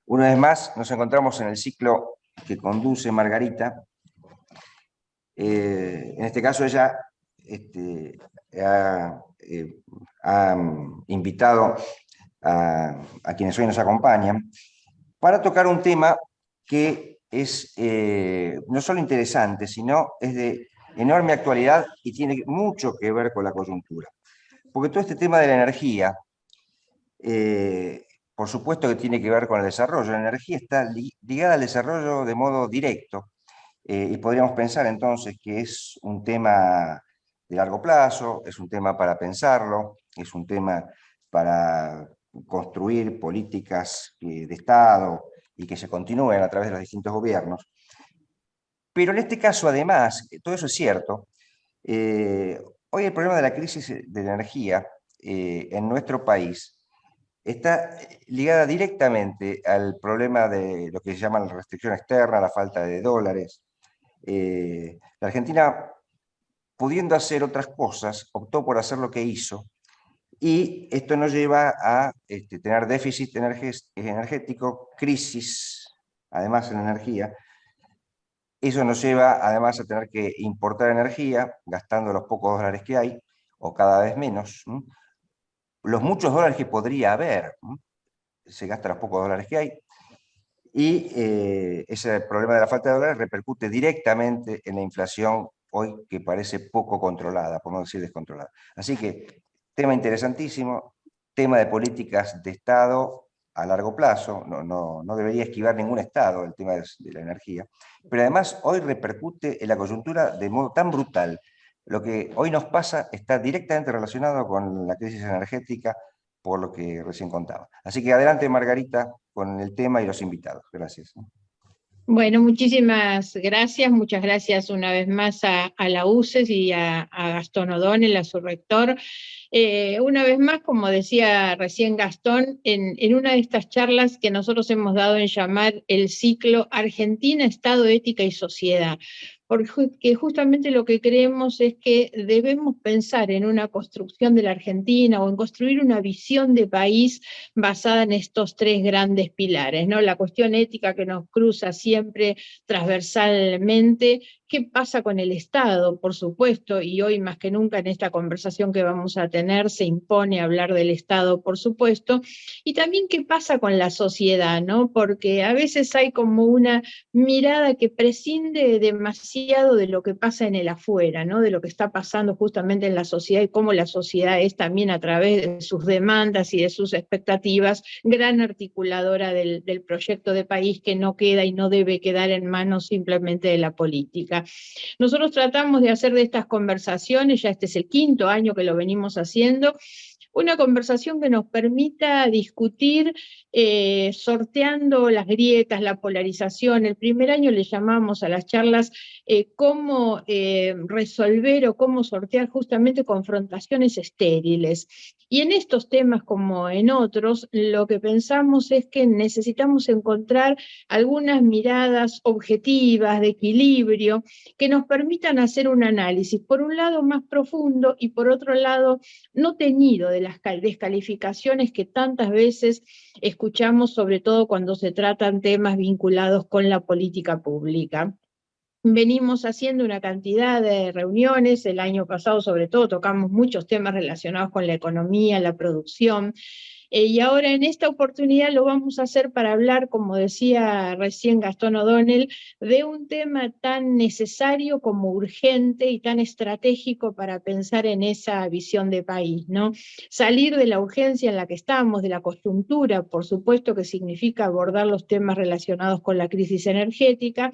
Una vez más nos encontramos en el ciclo que conduce Margarita. En este caso ella ha, ha invitado a quienes hoy nos acompañan para tocar un tema que es no solo interesante, sino es de enorme actualidad y tiene mucho que ver con la coyuntura. Porque todo este tema de la energía, por supuesto que tiene que ver con el desarrollo. La energía está ligada al desarrollo de modo directo, y podríamos pensar entonces que es un tema de largo plazo, es un tema para pensarlo, es un tema para construir políticas de Estado y que se continúen a través de los distintos gobiernos. Pero en este caso, además, todo eso es cierto. Hoy el problema de la crisis de la energía en nuestro país está ligada directamente al problema de lo que se llama la restricción externa, la falta de dólares. La Argentina, pudiendo hacer otras cosas, optó por hacer lo que hizo, y esto nos lleva a tener déficit energético, crisis, además en la energía. Eso nos lleva además a tener que importar energía, gastando los pocos dólares que hay, o cada vez menos. Los muchos dólares que podría haber, se gastan los pocos dólares que hay, y ese problema de la falta de dólares repercute directamente en la inflación hoy, que parece poco controlada, por no decir descontrolada. Así que, tema interesantísimo, tema de políticas de Estado a largo plazo. No debería esquivar ningún Estado el tema de la energía, pero además hoy repercute en la coyuntura de modo tan brutal. Lo que hoy nos pasa está directamente relacionado con la crisis energética, por lo que recién contaba. Así que adelante, Margarita, con el tema y los invitados. Gracias. Bueno, muchísimas gracias, muchas gracias una vez más a la UCES y a Gastón O'Donnell, a su rector. Una vez más, como decía recién Gastón, en una de estas charlas que nosotros hemos dado en llamar el ciclo Argentina, Estado, Ética y Sociedad, porque justamente lo que creemos es que debemos pensar en una construcción de la Argentina o en construir una visión de país basada en estos tres grandes pilares, ¿no? La cuestión ética que nos cruza siempre transversalmente. ¿Qué pasa con el Estado? Por supuesto, y hoy más que nunca en esta conversación que vamos a tener se impone hablar del Estado, por supuesto, y también qué pasa con la sociedad, ¿no? Porque a veces hay como una mirada que prescinde demasiado de lo que pasa en el afuera, ¿no? De lo que está pasando justamente en la sociedad y cómo la sociedad es también a través de sus demandas y de sus expectativas gran articuladora del proyecto de país, que no queda y no debe quedar en manos simplemente de la política. Nosotros tratamos de hacer de estas conversaciones, ya este es el quinto año que lo venimos haciendo, una conversación que nos permita discutir sorteando las grietas, la polarización. El primer año le llamamos a las charlas cómo resolver o cómo sortear justamente confrontaciones estériles. Y en estos temas como en otros, lo que pensamos es que necesitamos encontrar algunas miradas objetivas, de equilibrio, que nos permitan hacer un análisis, por un lado más profundo y por otro lado no teñido de las descalificaciones que tantas veces escuchamos, sobre todo cuando se tratan temas vinculados con la política pública. Venimos haciendo una cantidad de reuniones, el año pasado sobre todo tocamos muchos temas relacionados con la economía, la producción, y ahora en esta oportunidad lo vamos a hacer para hablar, como decía recién Gastón O'Donnell, de un tema tan necesario como urgente y tan estratégico para pensar en esa visión de país, ¿no? Salir de la urgencia en la que estamos, de la coyuntura, por supuesto que significa abordar los temas relacionados con la crisis energética,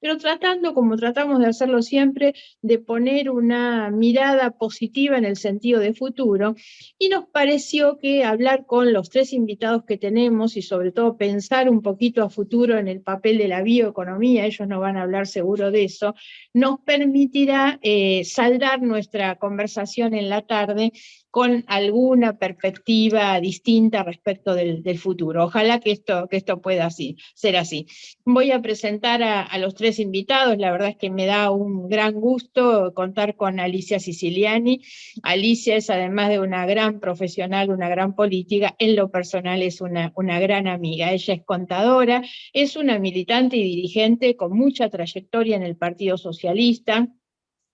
pero tratando, como tratamos de hacerlo siempre, de poner una mirada positiva en el sentido de futuro, y nos pareció que hablar con los tres invitados que tenemos y sobre todo pensar un poquito a futuro en el papel de la bioeconomía, ellos nos van a hablar seguro de eso, nos permitirá saldar nuestra conversación en la tarde con alguna perspectiva distinta respecto del futuro. Ojalá que esto pueda ser así. Voy a presentar a los tres invitados. La verdad es que me da un gran gusto contar con Alicia Siciliani. Alicia es, además de una gran profesional, una gran política, en lo personal es una gran amiga. Ella es contadora, es una militante y dirigente con mucha trayectoria en el Partido Socialista.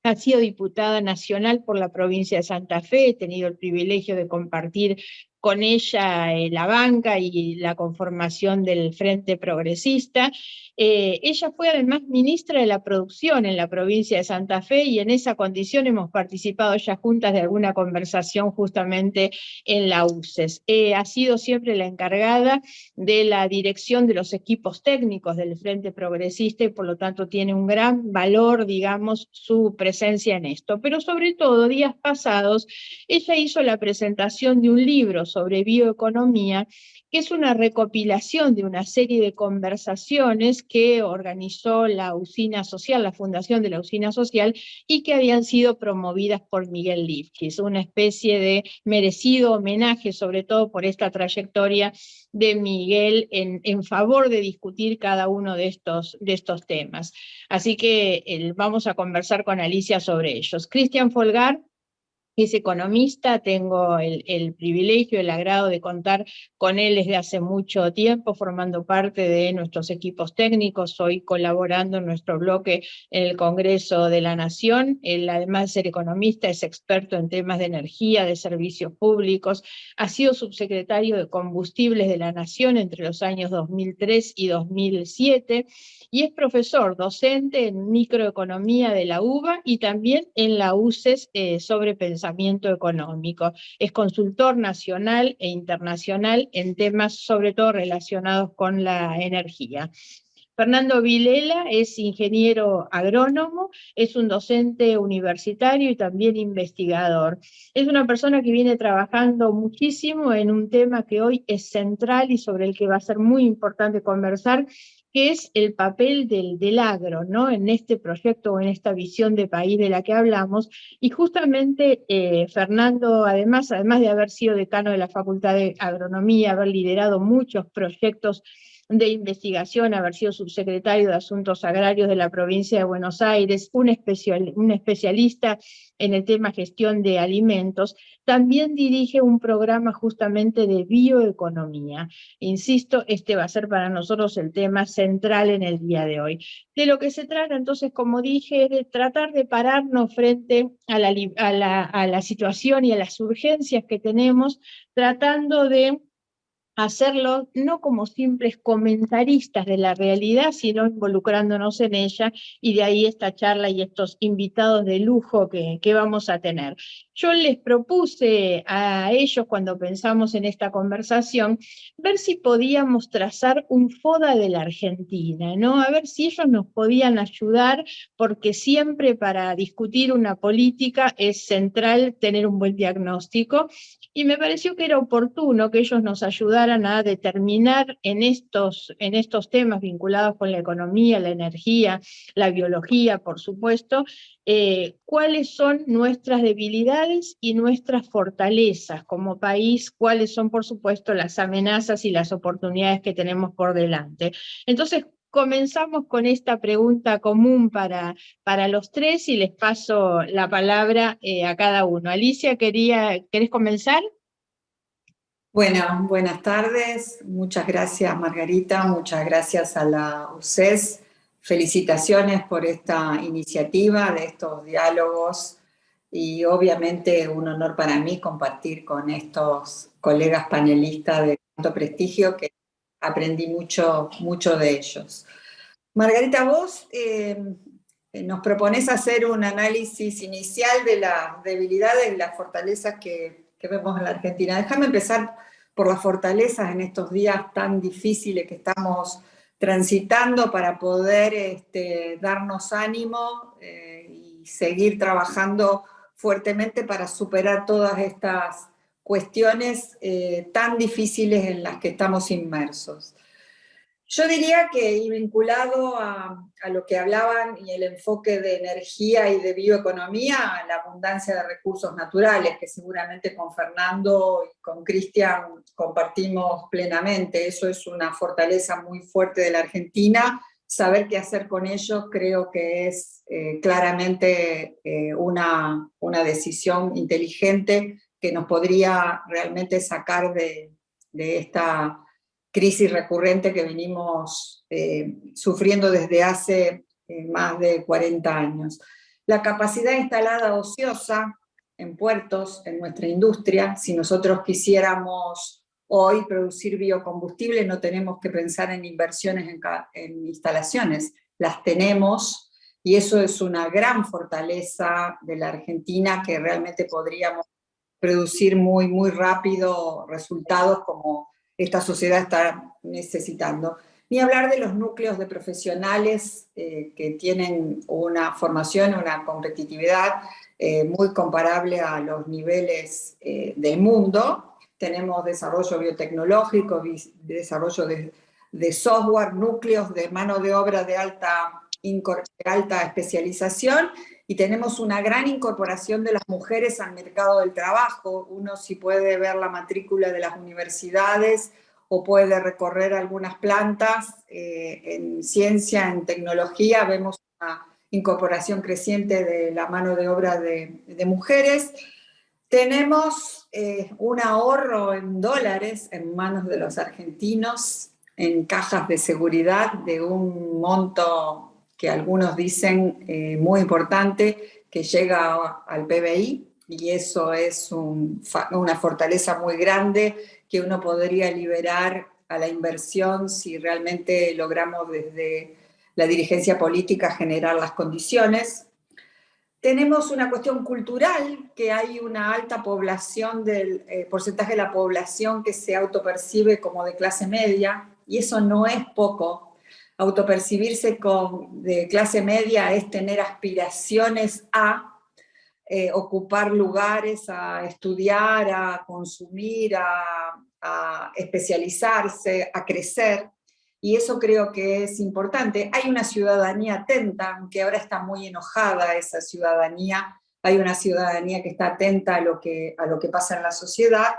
Ha sido diputada nacional por la provincia de Santa Fe, he tenido el privilegio de compartir con ella la banca y la conformación del Frente Progresista. Ella fue además ministra de la Producción en la provincia de Santa Fe y en esa condición hemos participado ya juntas de alguna conversación justamente en la UCES. Ha sido siempre la encargada de la dirección de los equipos técnicos del Frente Progresista y por lo tanto tiene un gran valor, digamos, su presencia en esto. Pero sobre todo, días pasados, ella hizo la presentación de un libro sobre bioeconomía, que es una recopilación de una serie de conversaciones que organizó la Usina Social, la Fundación de la Usina Social, y que habían sido promovidas por Miguel Lifchis, una especie de merecido homenaje, sobre todo por esta trayectoria de Miguel en favor de discutir cada uno de estos temas. Así que vamos a conversar con Alicia sobre ellos. Cristian Folgar es economista, tengo el privilegio, el agrado de contar con él desde hace mucho tiempo, formando parte de nuestros equipos técnicos, hoy colaborando en nuestro bloque en el Congreso de la Nación. Él, además de ser economista, es experto en temas de energía, de servicios públicos, ha sido subsecretario de Combustibles de la Nación entre los años 2003 y 2007, y es profesor docente en microeconomía de la UBA y también en la UCES sobre pensamiento económico. Es consultor nacional e internacional en temas sobre todo relacionados con la energía. Fernando Vilela es ingeniero agrónomo, es un docente universitario y también investigador. Es una persona que viene trabajando muchísimo en un tema que hoy es central y sobre el que va a ser muy importante conversar, que es el papel del agro, ¿no? En este proyecto o en esta visión de país de la que hablamos. Y justamente Fernando, además de haber sido decano de la Facultad de Agronomía, haber liderado muchos proyectos de investigación, haber sido subsecretario de Asuntos Agrarios de la provincia de Buenos Aires, un especialista en el tema gestión de alimentos, también dirige un programa justamente de bioeconomía. Insisto, este va a ser para nosotros el tema central en el día de hoy. De lo que se trata, entonces, como dije, es de tratar de pararnos frente a la situación y a las urgencias que tenemos, tratando de hacerlo no como simples comentaristas de la realidad, sino involucrándonos en ella, y de ahí esta charla y estos invitados de lujo que vamos a tener. Yo les propuse a ellos, cuando pensamos en esta conversación, ver si podíamos trazar un FODA de la Argentina, ¿no? A ver si ellos nos podían ayudar, porque siempre para discutir una política es central tener un buen diagnóstico, y me pareció que era oportuno que ellos nos ayudaran a determinar en estos temas vinculados con la economía, la energía, la biología, por supuesto, cuáles son nuestras debilidades y nuestras fortalezas como país, cuáles son, por supuesto, las amenazas y las oportunidades que tenemos por delante. Entonces, comenzamos con esta pregunta común para los tres y les paso la palabra a cada uno. Alicia, ¿querés comenzar? Bueno, buenas tardes. Muchas gracias, Margarita. Muchas gracias a la UCES. Felicitaciones por esta iniciativa de estos diálogos y obviamente un honor para mí compartir con estos colegas panelistas de tanto prestigio que aprendí mucho de ellos. Margarita, vos nos propones hacer un análisis inicial de las debilidades y las fortalezas que vemos en la Argentina. Déjame empezar por las fortalezas en estos días tan difíciles que estamos transitando para poder darnos ánimo y seguir trabajando fuertemente para superar todas estas cuestiones tan difíciles en las que estamos inmersos. Yo diría que, y vinculado a lo que hablaban y el enfoque de energía y de bioeconomía, la abundancia de recursos naturales, que seguramente con Fernando y con Cristian compartimos plenamente. Eso es una fortaleza muy fuerte de la Argentina. Saber qué hacer con ellos creo que es claramente una decisión inteligente que nos podría realmente sacar de esta crisis recurrente que venimos sufriendo desde hace más de 40 años. La capacidad instalada ociosa en puertos, en nuestra industria, si nosotros quisiéramos hoy producir biocombustible, no tenemos que pensar en inversiones en instalaciones, las tenemos, y eso es una gran fortaleza de la Argentina, que realmente podríamos producir muy, muy rápido resultados como esta sociedad está necesitando. Ni hablar de los núcleos de profesionales que tienen una formación, una competitividad muy comparable a los niveles del mundo. Tenemos desarrollo biotecnológico, desarrollo de software, núcleos de mano de obra de alta especialización, y tenemos una gran incorporación de las mujeres al mercado del trabajo. Uno si puede ver la matrícula de las universidades o puede recorrer algunas plantas en ciencia, en tecnología, vemos una incorporación creciente de la mano de obra de mujeres. Tenemos un ahorro en dólares en manos de los argentinos, en cajas de seguridad de un monto que algunos dicen muy importante, que llega al PBI, y eso es una fortaleza muy grande que uno podría liberar a la inversión si realmente logramos desde la dirigencia política generar las condiciones. Tenemos una cuestión cultural, que hay una alta población del porcentaje de la población que se autopercibe como de clase media, y eso no es poco. Autopercibirse de clase media es tener aspiraciones a ocupar lugares, a estudiar, a consumir, a especializarse, a crecer. Y eso creo que es importante. Hay una ciudadanía atenta, aunque ahora está muy enojada esa ciudadanía. Hay una ciudadanía que está atenta a lo que pasa en la sociedad.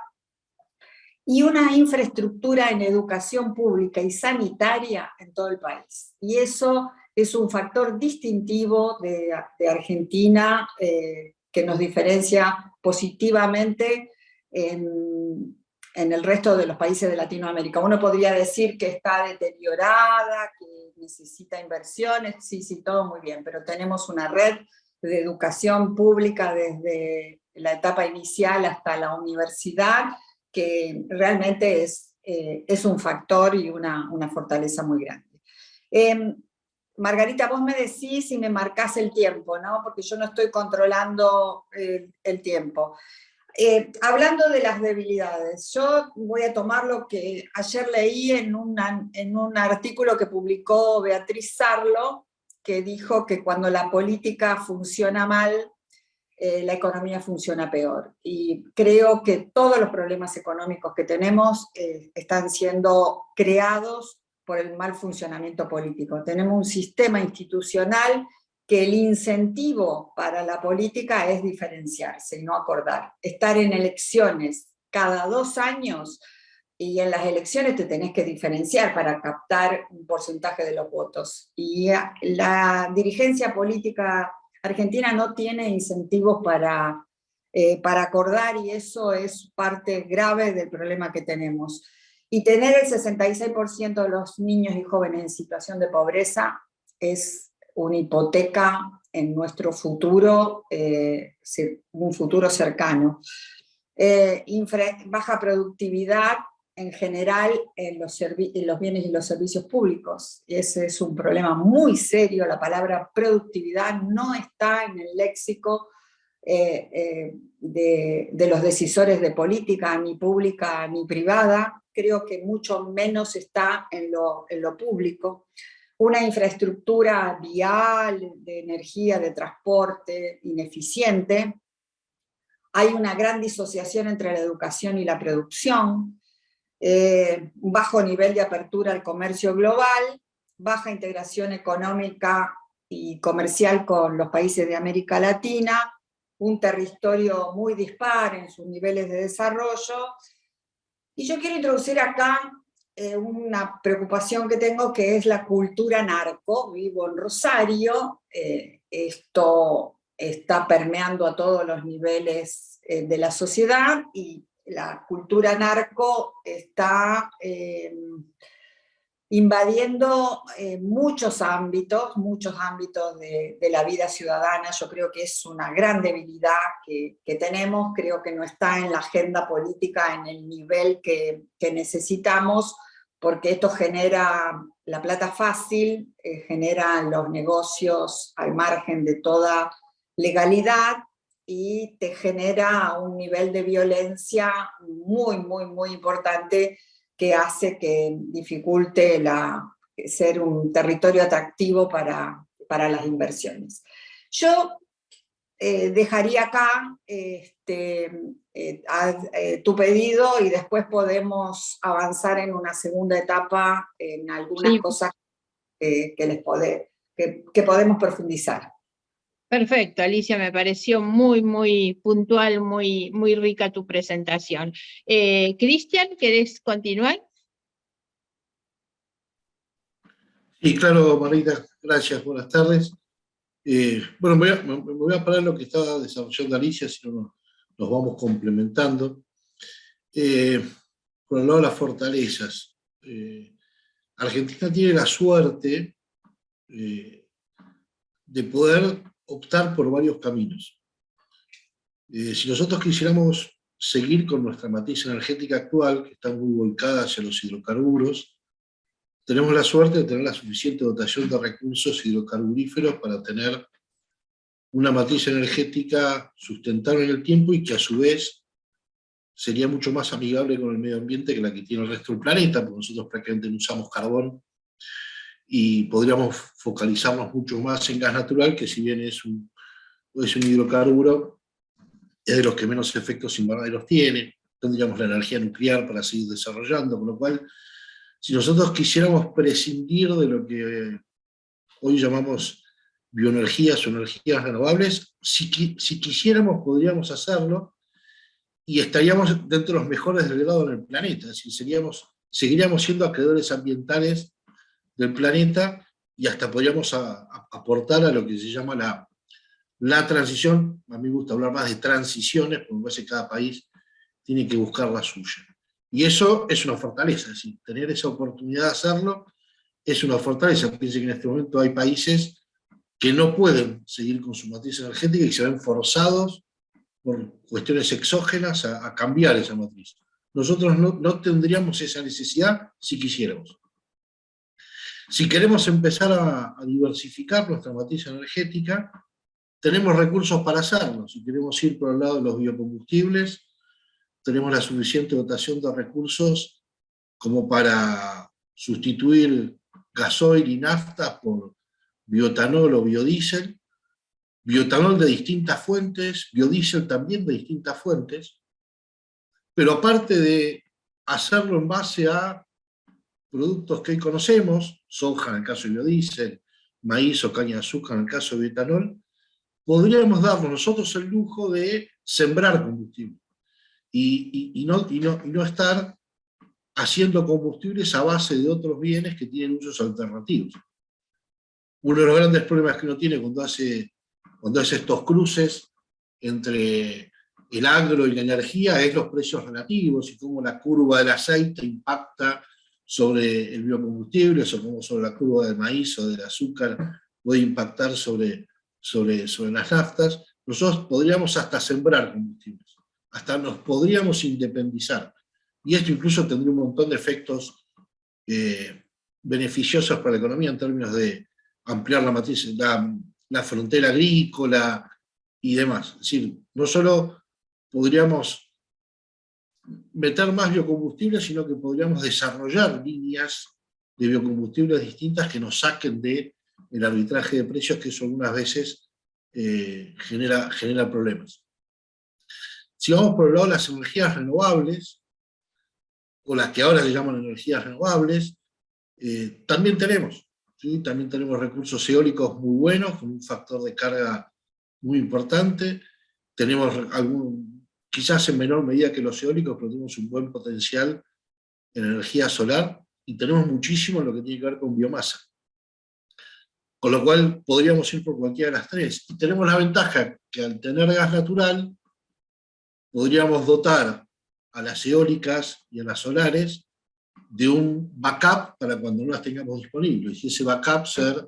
Y una infraestructura en educación pública y sanitaria en todo el país. Y eso es un factor distintivo de Argentina que nos diferencia positivamente en el resto de los países de Latinoamérica. Uno podría decir que está deteriorada, que necesita inversiones, sí, todo muy bien, pero tenemos una red de educación pública desde la etapa inicial hasta la universidad, que realmente es un factor y una fortaleza muy grande. Margarita, vos me decís y me marcás el tiempo, ¿no? Porque yo no estoy controlando el tiempo. Hablando de las debilidades, yo voy a tomar lo que ayer leí en un artículo que publicó Beatriz Sarlo, que dijo que cuando la política funciona mal, la economía funciona peor. Y creo que todos los problemas económicos que tenemos están siendo creados por el mal funcionamiento político. Tenemos un sistema institucional que el incentivo para la política es diferenciarse y no acordar. Estar en elecciones cada 2 años, y en las elecciones te tenés que diferenciar para captar un porcentaje de los votos. Y la dirigencia política argentina no tiene incentivos para acordar, y eso es parte grave del problema que tenemos. Y tener el 66% de los niños y jóvenes en situación de pobreza es una hipoteca en nuestro futuro, un futuro cercano. Baja productividad en general en los bienes y los servicios públicos. Ese es un problema muy serio. La palabra productividad no está en el léxico de los decisores de política, ni pública ni privada. Creo que mucho menos está en lo público. Una infraestructura vial, de energía, de transporte ineficiente. Hay una gran disociación entre la educación y la producción. un bajo nivel de apertura al comercio global, baja integración económica y comercial con los países de América Latina, un territorio muy dispar en sus niveles de desarrollo. Y yo quiero introducir acá una preocupación que tengo, que es la cultura narco. Vivo en Rosario, esto está permeando a todos los niveles de la sociedad, y la cultura narco está invadiendo muchos ámbitos de la vida ciudadana. Yo creo que es una gran debilidad que tenemos, creo que no está en la agenda política en el nivel que necesitamos, porque esto genera la plata fácil, genera los negocios al margen de toda legalidad, y te genera un nivel de violencia muy, muy, muy importante, que hace que dificulte ser un territorio atractivo para las inversiones. Yo dejaría acá tu pedido, y después podemos avanzar en una segunda etapa en algunas cosas que podemos profundizar. Perfecto, Alicia, me pareció muy, muy puntual, muy, muy rica tu presentación. Cristian, ¿querés continuar? Sí, claro, Marita, gracias, buenas tardes. Bueno, me voy a parar en lo que estaba desarrollando Alicia, si no nos vamos complementando. Por el lado de las fortalezas, Argentina tiene la suerte de poder optar por varios caminos. Si nosotros quisiéramos seguir con nuestra matriz energética actual, que está muy volcada hacia los hidrocarburos, tenemos la suerte de tener la suficiente dotación de recursos hidrocarburíferos para tener una matriz energética sustentable en el tiempo, y que a su vez sería mucho más amigable con el medio ambiente que la que tiene el resto del planeta, porque nosotros prácticamente no usamos carbón, y podríamos focalizarnos mucho más en gas natural, que si bien es un hidrocarburo, es de los que menos efectos invernaderos tiene. Tendríamos la energía nuclear para seguir desarrollando, con lo cual, si nosotros quisiéramos prescindir de lo que hoy llamamos bioenergías o energías renovables, si quisiéramos podríamos hacerlo, y estaríamos dentro de los mejores del grado en el planeta. Es decir, seguiríamos siendo acreedores ambientales del planeta, y hasta podríamos aportar a lo que se llama la transición. A mí me gusta hablar más de transiciones, porque me parece que cada país tiene que buscar la suya. Y eso es una fortaleza, es decir, tener esa oportunidad de hacerlo es una fortaleza. Piensen que en este momento hay países que no pueden seguir con su matriz energética y se ven forzados por cuestiones exógenas a cambiar esa matriz. Nosotros no tendríamos esa necesidad si quisiéramos. Si queremos empezar a diversificar nuestra matriz energética, tenemos recursos para hacerlo. Si queremos ir por el lado de los biocombustibles, tenemos la suficiente dotación de recursos como para sustituir gasoil y nafta por bioetanol o biodiesel, bioetanol de distintas fuentes, biodiesel también de distintas fuentes, pero aparte de hacerlo en base a productos que hoy conocemos, soja en el caso de biodiesel, maíz o caña de azúcar en el caso de bioetanol, podríamos darnos nosotros el lujo de sembrar combustible y no estar haciendo combustibles a base de otros bienes que tienen usos alternativos. Uno de los grandes problemas que uno tiene cuando hace estos cruces entre el agro y la energía es los precios relativos, y cómo la curva del aceite impacta sobre el biocombustible, o cómo sobre la curva del maíz o del azúcar puede impactar sobre las naftas. Nosotros podríamos hasta sembrar combustibles, hasta nos podríamos independizar, y esto incluso tendría un montón de efectos beneficiosos para la economía en términos de ampliar la matriz, la frontera agrícola y demás. Es decir, no solo podríamos meter más biocombustibles, sino que podríamos desarrollar líneas de biocombustibles distintas que nos saquen del arbitraje de precios, que eso algunas veces genera problemas. Si vamos por el lado de las energías renovables, o las que ahora se llaman energías renovables, también tenemos. ¿Sí? También tenemos recursos eólicos muy buenos, con un factor de carga muy importante. Tenemos quizás en menor medida que los eólicos, pero tenemos un buen potencial en energía solar, y tenemos muchísimo en lo que tiene que ver con biomasa. Con lo cual podríamos ir por cualquiera de las tres. Y tenemos la ventaja que al tener gas natural, podríamos dotar a las eólicas y a las solares de un backup para cuando no las tengamos disponibles, y ese backup ser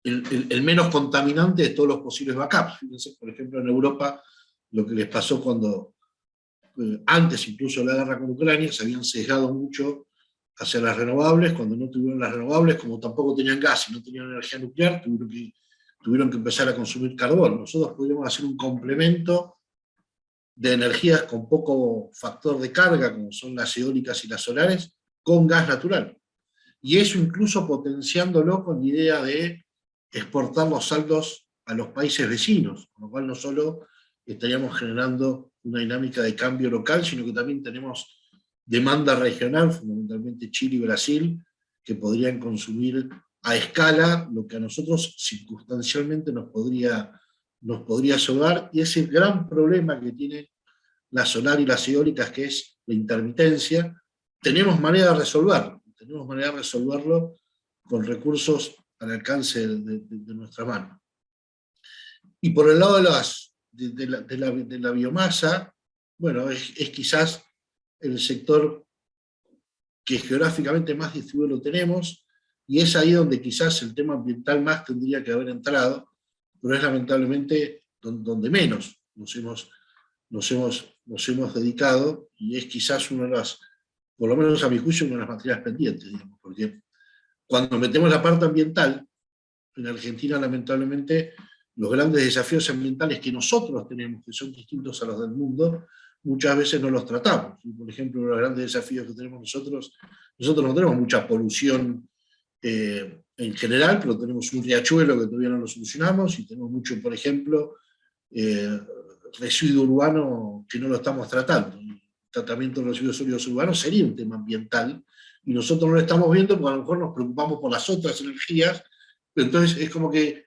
el menos contaminante de todos los posibles backups. Fíjense, por ejemplo, en Europa, lo que les pasó cuando, antes incluso de la guerra con Ucrania, se habían sesgado mucho hacia las renovables. Cuando no tuvieron las renovables, como tampoco tenían gas y no tenían energía nuclear, tuvieron que empezar a consumir carbón. Nosotros podríamos hacer un complemento de energías con poco factor de carga, como son las eólicas y las solares, con gas natural. Y eso incluso potenciándolo con la idea de exportar los saldos a los países vecinos, con lo cual no solo estaríamos generando una dinámica de cambio local, sino que también tenemos demanda regional, fundamentalmente Chile y Brasil, que podrían consumir a escala lo que a nosotros circunstancialmente nos podría sobrar, y ese gran problema que tiene la solar y las eólicas, que es la intermitencia, tenemos manera de resolverlo con recursos al alcance de nuestra mano. Y por el lado de la biomasa, bueno, es quizás el sector que geográficamente más distribuido lo tenemos, y es ahí donde quizás el tema ambiental más tendría que haber entrado, pero es lamentablemente donde menos nos hemos dedicado, y es quizás una de las, por lo menos a mi juicio, una de las materias pendientes, digamos, porque cuando metemos la parte ambiental, en Argentina lamentablemente los grandes desafíos ambientales que nosotros tenemos, que son distintos a los del mundo, muchas veces no los tratamos. Por ejemplo, los grandes desafíos que tenemos nosotros no tenemos mucha polución en general, pero tenemos un riachuelo que todavía no lo solucionamos, y tenemos mucho, por ejemplo, residuo urbano que no lo estamos tratando. El tratamiento de los residuos sólidos urbanos sería un tema ambiental, y nosotros no lo estamos viendo porque a lo mejor nos preocupamos por las otras energías. Entonces es como que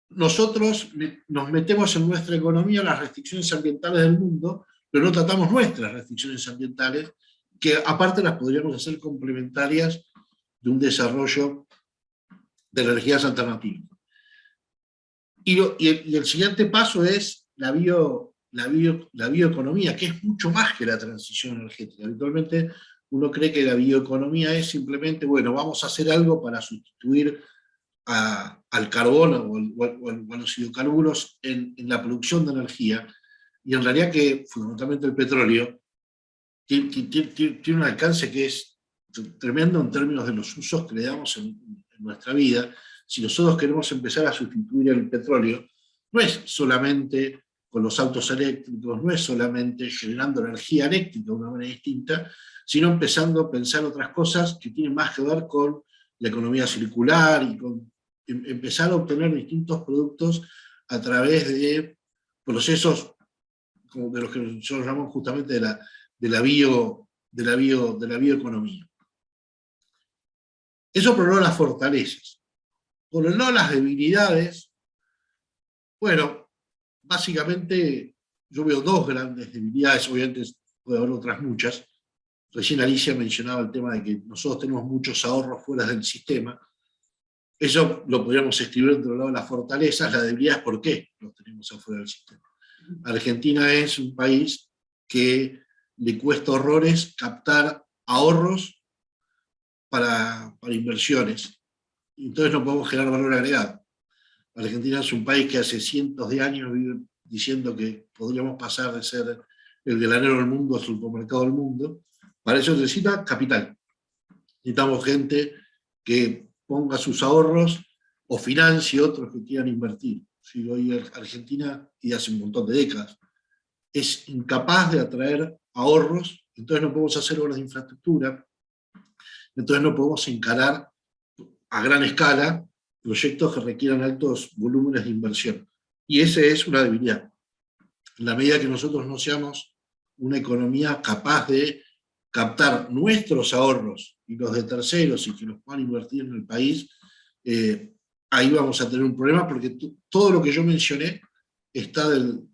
nosotros nos metemos en nuestra economía las restricciones ambientales del mundo, pero no tratamos nuestras restricciones ambientales, que aparte las podríamos hacer complementarias de un desarrollo de energías alternativas. Y el siguiente paso es la bioeconomía, que es mucho más que la transición energética. Habitualmente uno cree que la bioeconomía es simplemente, bueno, vamos a hacer algo para sustituir al carbón o a los hidrocarburos en la producción de energía, y en realidad que fundamentalmente el petróleo tiene un alcance que es tremendo en términos de los usos que le damos en nuestra vida. Si nosotros queremos empezar a sustituir el petróleo, no es solamente con los autos eléctricos, no es solamente generando energía eléctrica de una manera distinta, sino empezando a pensar otras cosas que tienen más que ver con la economía circular, y con empezar a obtener distintos productos a través de procesos como de los que nosotros llamamos justamente de la bioeconomía. Eso por el lado de las fortalezas. Por el lado de las debilidades, bueno, básicamente yo veo dos grandes debilidades, obviamente puede haber otras muchas. Recién Alicia mencionaba el tema de que nosotros tenemos muchos ahorros fuera del sistema. Eso lo podríamos escribir dentro del lado de las fortalezas. La debilidad es por qué los tenemos afuera del sistema. Argentina es un país que le cuesta horrores captar ahorros para inversiones. Entonces no podemos generar valor agregado. Argentina es un país que hace cientos de años vive diciendo que podríamos pasar de ser el granero del mundo al supermercado del mundo. Para eso necesita capital. Necesitamos gente que ponga sus ahorros o financie otros que quieran invertir. Si hoy Argentina, y hace un montón de décadas, es incapaz de atraer ahorros, entonces no podemos hacer obras de infraestructura, entonces no podemos encarar a gran escala proyectos que requieran altos volúmenes de inversión. Y esa es una debilidad. En la medida que nosotros no seamos una economía capaz de captar nuestros ahorros y los de terceros y que los puedan invertir en el país, ahí vamos a tener un problema, porque todo lo que yo mencioné está del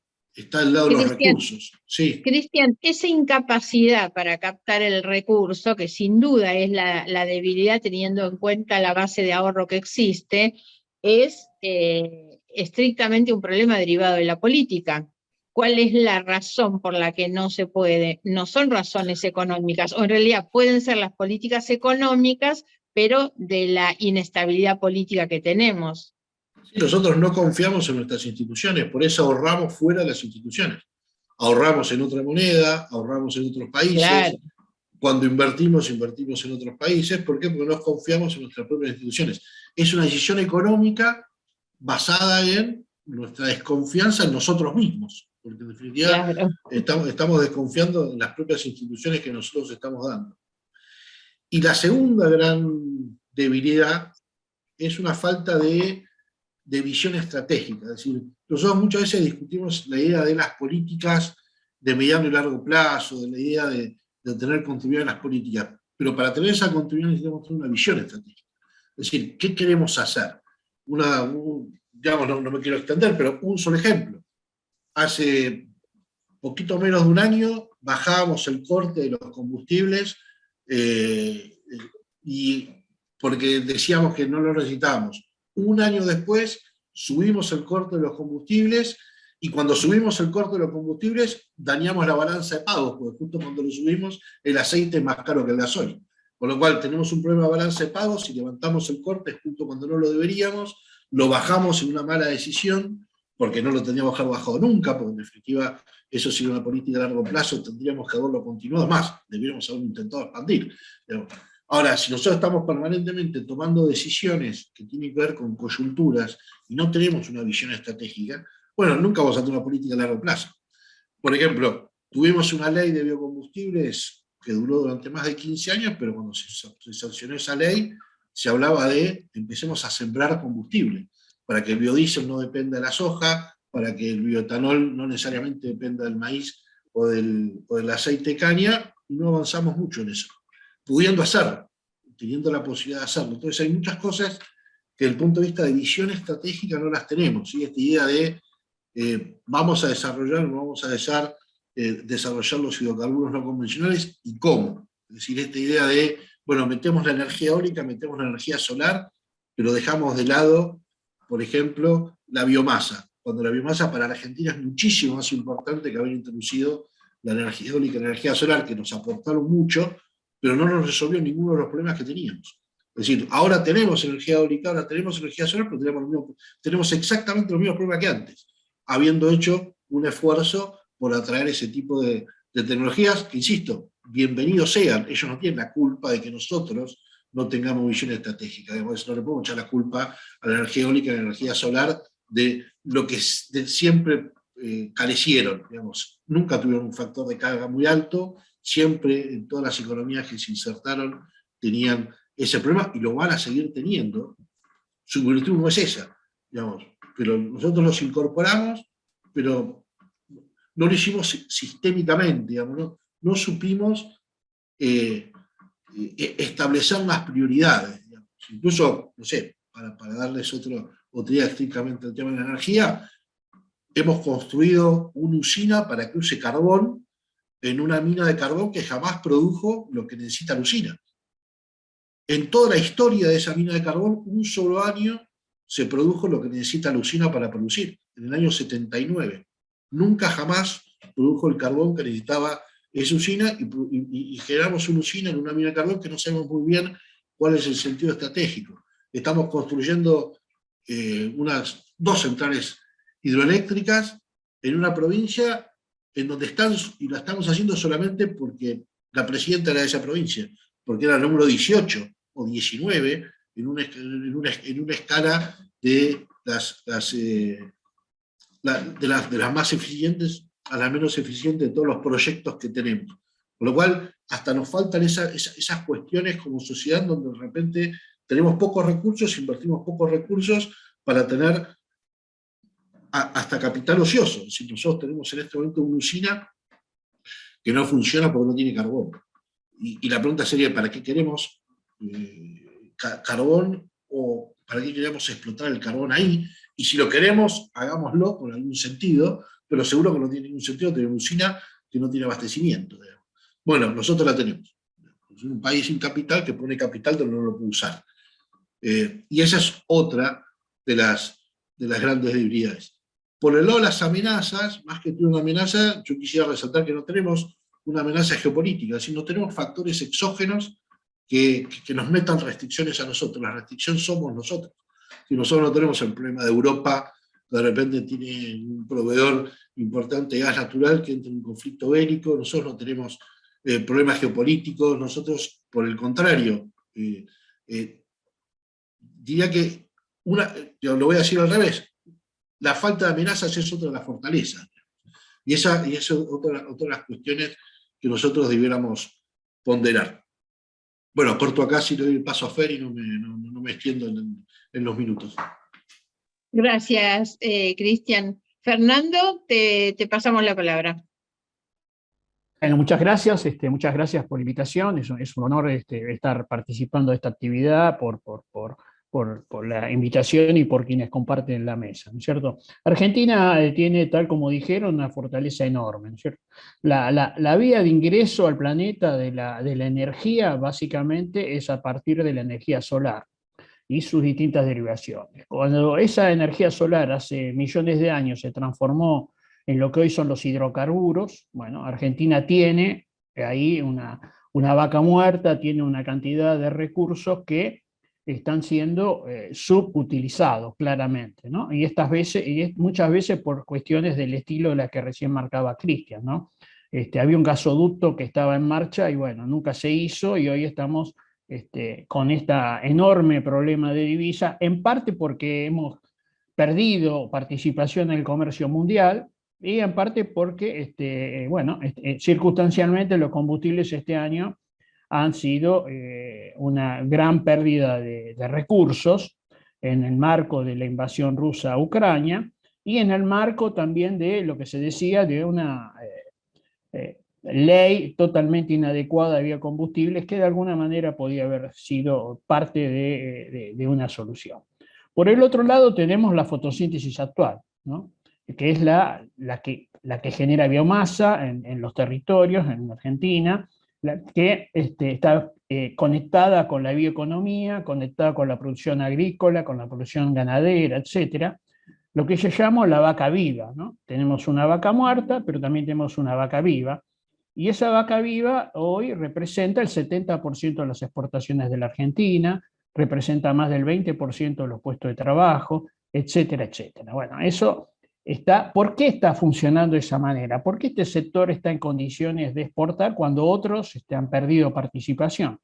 lado de los recursos. Sí. Cristian, esa incapacidad para captar el recurso, que sin duda es la debilidad teniendo en cuenta la base de ahorro que existe, es estrictamente un problema derivado de la política. ¿Cuál es la razón por la que no se puede? No son razones económicas, o en realidad pueden ser las políticas económicas, pero de la inestabilidad política que tenemos. Sí, nosotros no confiamos en nuestras instituciones, por eso ahorramos fuera de las instituciones. Ahorramos en otra moneda, ahorramos en otros países. Claro. Cuando invertimos en otros países. ¿Por qué? Porque no confiamos en nuestras propias instituciones. Es una decisión económica basada en nuestra desconfianza en nosotros mismos. Porque en definitiva claro, estamos desconfiando en las propias instituciones que nosotros estamos dando. Y la segunda gran debilidad es una falta de visión estratégica. Es decir, nosotros muchas veces discutimos la idea de las políticas de mediano y largo plazo, de la idea de tener continuidad en las políticas, pero para tener esa continuidad necesitamos tener una visión estratégica. Es decir, ¿qué queremos hacer? Digamos, no me quiero extender, pero un solo ejemplo. Hace poquito menos de un año bajábamos el corte de los combustibles y porque decíamos que no lo necesitábamos. Un año después subimos el corte de los combustibles, y cuando subimos el corte de los combustibles dañamos la balanza de pagos, porque justo cuando lo subimos el aceite es más caro que el gasoil. Con lo cual tenemos un problema de balanza de pagos y levantamos el corte justo cuando no lo deberíamos, lo bajamos en una mala decisión, porque no lo tendríamos que haber bajado nunca, porque en definitiva eso sería una política a largo plazo, tendríamos que haberlo continuado más, deberíamos haber intentado expandir. Ahora, si nosotros estamos permanentemente tomando decisiones que tienen que ver con coyunturas y no tenemos una visión estratégica, bueno, nunca vamos a tener una política a largo plazo. Por ejemplo, tuvimos una ley de biocombustibles que duró durante más de 15 años, pero cuando se sancionó esa ley, se hablaba de empecemos a sembrar combustible, para que el biodiesel no dependa de la soja, para que el bioetanol no necesariamente dependa del maíz o del aceite de caña, y no avanzamos mucho en eso. Pudiendo hacerlo, teniendo la posibilidad de hacerlo. Entonces hay muchas cosas que desde el punto de vista de visión estratégica no las tenemos, ¿sí? Esta idea de vamos a desarrollar los hidrocarburos no convencionales, y cómo. Es decir, esta idea de, bueno, metemos la energía eólica, metemos la energía solar, pero dejamos de lado, por ejemplo, la biomasa, cuando la biomasa para la Argentina es muchísimo más importante que haber introducido la energía eólica y la energía solar, que nos aportaron mucho, pero no nos resolvió ninguno de los problemas que teníamos. Es decir, ahora tenemos energía eólica, ahora tenemos energía solar, pero tenemos exactamente los mismos problemas que antes, habiendo hecho un esfuerzo por atraer ese tipo de tecnologías, que insisto, bienvenidos sean, ellos no tienen la culpa de que nosotros no tengamos visión estratégica, digamos, no le podemos echar la culpa a la energía eólica y a la energía solar de lo que siempre carecieron, digamos, nunca tuvieron un factor de carga muy alto, siempre en todas las economías que se insertaron tenían ese problema y lo van a seguir teniendo. Su virtud no es esa, digamos, pero nosotros los incorporamos, pero no lo hicimos sistémicamente, digamos, no supimos establecer unas prioridades, digamos. Incluso, no sé, para darles otra idea estrictamente del tema de la energía, hemos construido una usina para que use carbón en una mina de carbón que jamás produjo lo que necesita la usina. En toda la historia de esa mina de carbón, un solo año se produjo lo que necesita la usina para producir, en el año 79. Nunca jamás produjo el carbón que necesitaba esa usina, y generamos una usina en una mina de carbón que no sabemos muy bien cuál es el sentido estratégico. Estamos construyendo unas 2 centrales hidroeléctricas en una provincia en donde y la estamos haciendo solamente porque la presidenta era de esa provincia, porque era el número 18 o 19 en una escala de las más eficientes a las menos eficientes de todos los proyectos que tenemos. Con lo cual, hasta nos faltan esas cuestiones como sociedad, donde de repente tenemos pocos recursos, invertimos pocos recursos para tener hasta capital ocioso. Si nosotros tenemos en este momento una usina que no funciona porque no tiene carbón. Y la pregunta sería, ¿para qué queremos carbón o para qué queremos explotar el carbón ahí? Y si lo queremos, hagámoslo con algún sentido, pero seguro que no tiene ningún sentido tener una usina que no tiene abastecimiento. Digamos. Bueno, nosotros la tenemos. Es un país sin capital que pone capital pero no lo puede usar. Y esa es otra de las grandes debilidades. Por el lado de las amenazas, más que una amenaza, yo quisiera resaltar que no tenemos una amenaza geopolítica, es decir, no tenemos factores exógenos que nos metan restricciones a nosotros. La restricción somos nosotros. Si nosotros no tenemos el problema de Europa, de repente tiene un proveedor importante de gas natural que entra en un conflicto bélico, nosotros no tenemos problemas geopolíticos, nosotros, por el contrario, diría que, yo lo voy a decir al revés, la falta de amenazas es otra de las fortalezas. Y esa es otra de las cuestiones que nosotros debiéramos ponderar. Bueno, corto acá, si le doy el paso a Fer y no me extiendo en los minutos. Gracias, Cristian. Fernando, te pasamos la palabra. Bueno, muchas gracias por la invitación. Es un honor estar participando de esta actividad por la invitación y por quienes comparten la mesa, ¿no es cierto? Argentina tiene, tal como dijeron, una fortaleza enorme, ¿no es cierto? La vía de ingreso al planeta de la energía básicamente es a partir de la energía solar y sus distintas derivaciones. Cuando esa energía solar hace millones de años se transformó en lo que hoy son los hidrocarburos, bueno, Argentina tiene ahí una vaca muerta, tiene una cantidad de recursos que están siendo subutilizados claramente, ¿no? Y muchas veces por cuestiones del estilo de la que recién marcaba Cristian, ¿no? Había un gasoducto que estaba en marcha y bueno, nunca se hizo y hoy estamos con este enorme problema de divisa, en parte porque hemos perdido participación en el comercio mundial y en parte porque, circunstancialmente los combustibles este año han sido una gran pérdida de recursos en el marco de la invasión rusa a Ucrania y en el marco también de lo que se decía de una ley totalmente inadecuada de biocombustibles que de alguna manera podía haber sido parte de una solución. Por el otro lado tenemos la fotosíntesis actual, ¿no? Que es la que genera biomasa en los territorios, en Argentina, que está conectada con la bioeconomía, conectada con la producción agrícola, con la producción ganadera, etcétera, lo que se llama la vaca viva, ¿no? Tenemos una vaca muerta, pero también tenemos una vaca viva, y esa vaca viva hoy representa el 70% de las exportaciones de la Argentina, representa más del 20% de los puestos de trabajo, etcétera, etcétera. Bueno, eso ¿por qué está funcionando de esa manera? ¿Por qué este sector está en condiciones de exportar cuando otros han perdido participación?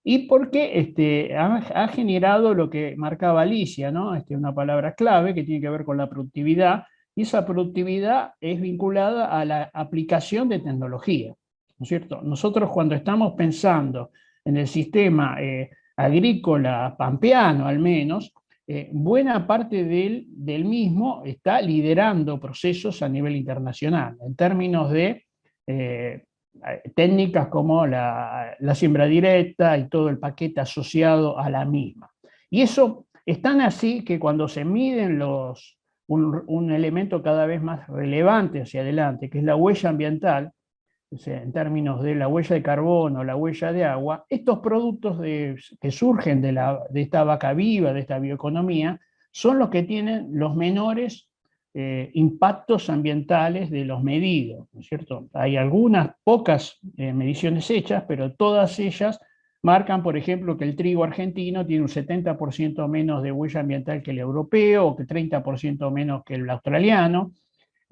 Y por qué ha generado lo que marcaba Alicia, ¿no? Una palabra clave que tiene que ver con la productividad, y esa productividad es vinculada a la aplicación de tecnología, ¿no es cierto? Nosotros cuando estamos pensando en el sistema agrícola pampeano al menos, buena parte del mismo está liderando procesos a nivel internacional, en términos de técnicas como la siembra directa y todo el paquete asociado a la misma. Y eso es tan así que cuando se miden un elemento cada vez más relevante hacia adelante, que es la huella ambiental, o sea, en términos de la huella de carbono, la huella de agua, estos productos que surgen de esta vaca viva, de esta bioeconomía, son los que tienen los menores impactos ambientales de los medidos, ¿no es cierto? Hay algunas pocas mediciones hechas, pero todas ellas marcan, por ejemplo, que el trigo argentino tiene un 70% menos de huella ambiental que el europeo, o que 30% menos que el australiano,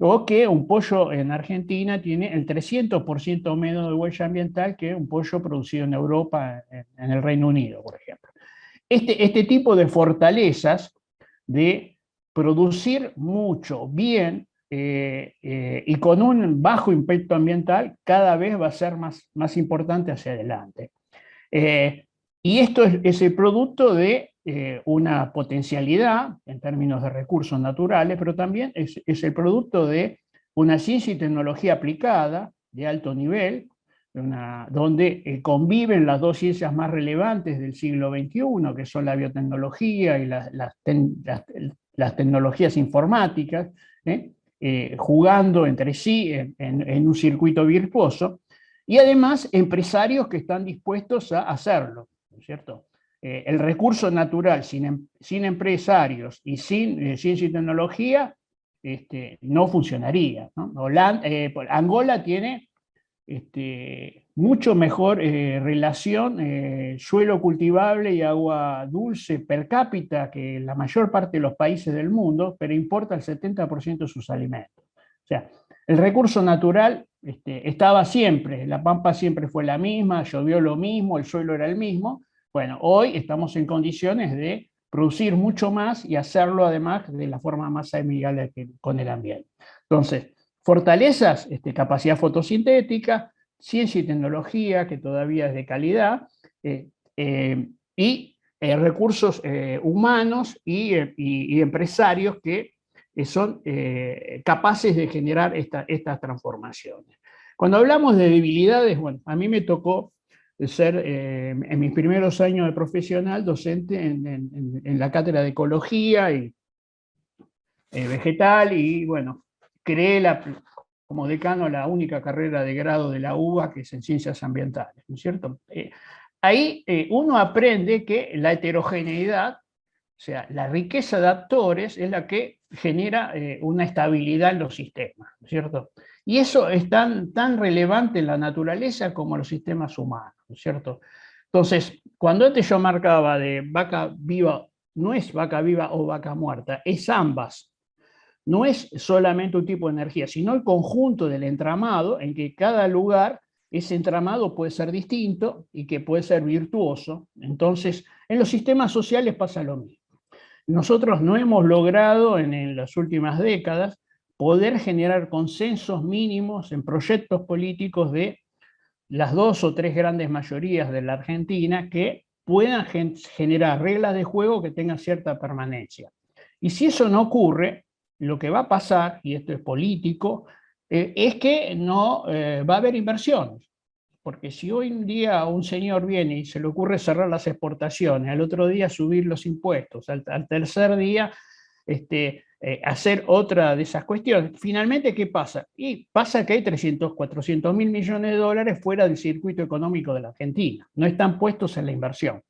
o que un pollo en Argentina tiene el 300% menos de huella ambiental que un pollo producido en Europa, en el Reino Unido, por ejemplo. Este tipo de fortalezas de producir mucho, bien, y con un bajo impacto ambiental, cada vez va a ser más importante hacia adelante. Y esto es el producto de una potencialidad en términos de recursos naturales, pero también es el producto de una ciencia y tecnología aplicada de alto nivel, donde conviven las dos ciencias más relevantes del siglo XXI, que son la biotecnología y las tecnologías informáticas, jugando entre sí en un circuito virtuoso, y además empresarios que están dispuestos a hacerlo, ¿no es cierto? El recurso natural sin empresarios y sin ciencia y tecnología no funcionaría, ¿no? Angola tiene mucho mejor relación suelo cultivable y agua dulce per cápita que la mayor parte de los países del mundo, pero importa el 70% de sus alimentos. O sea, el recurso natural estaba siempre, la pampa siempre fue la misma, llovió lo mismo, el suelo era el mismo. Bueno, hoy estamos en condiciones de producir mucho más y hacerlo además de la forma más amigable con el ambiente. Entonces, fortalezas, capacidad fotosintética, ciencia y tecnología, que todavía es de calidad, y recursos humanos y empresarios que son capaces de generar estas transformaciones. Cuando hablamos de debilidades, bueno, a mí me tocó ser, en mis primeros años de profesional, docente en la cátedra de ecología y vegetal, y bueno, creé como decano la única carrera de grado de la UBA que es en ciencias ambientales, ¿no es cierto? Ahí uno aprende que la heterogeneidad, o sea, la riqueza de actores es la que genera una estabilidad en los sistemas, ¿no es cierto? Y eso es tan relevante en la naturaleza como en los sistemas humanos, ¿no es cierto? Entonces, cuando antes yo marcaba de vaca viva, no es vaca viva o vaca muerta, es ambas. No es solamente un tipo de energía, sino el conjunto del entramado en que cada lugar, ese entramado puede ser distinto y que puede ser virtuoso. Entonces, en los sistemas sociales pasa lo mismo. Nosotros no hemos logrado en las últimas décadas poder generar consensos mínimos en proyectos políticos de las 2 o 3 grandes mayorías de la Argentina que puedan generar reglas de juego que tengan cierta permanencia. Y si eso no ocurre, lo que va a pasar, y esto es político, es que no va a haber inversiones. Porque si hoy en día un señor viene y se le ocurre cerrar las exportaciones, al otro día subir los impuestos, al tercer día hacer otra de esas cuestiones, finalmente, ¿qué pasa? Y pasa que hay 300, 400 mil millones de dólares fuera del circuito económico de la Argentina, no están puestos en la inversión.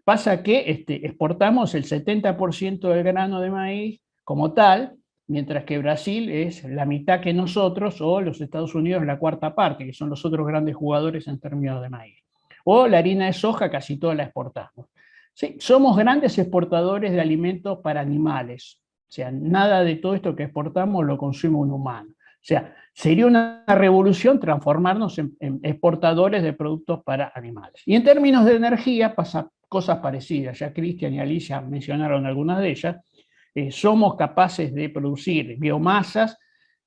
Pasa que exportamos el 70% del grano de maíz como tal, mientras que Brasil es la mitad que nosotros, o los Estados Unidos la cuarta parte, que son los otros grandes jugadores en términos de maíz. O la harina de soja, casi toda la exportamos. Sí, somos grandes exportadores de alimentos para animales. O sea, nada de todo esto que exportamos lo consume un humano. O sea, sería una revolución transformarnos en exportadores de productos para animales. Y en términos de energía pasa cosas parecidas. Ya Cristian y Alicia mencionaron algunas de ellas. Somos capaces de producir biomasas,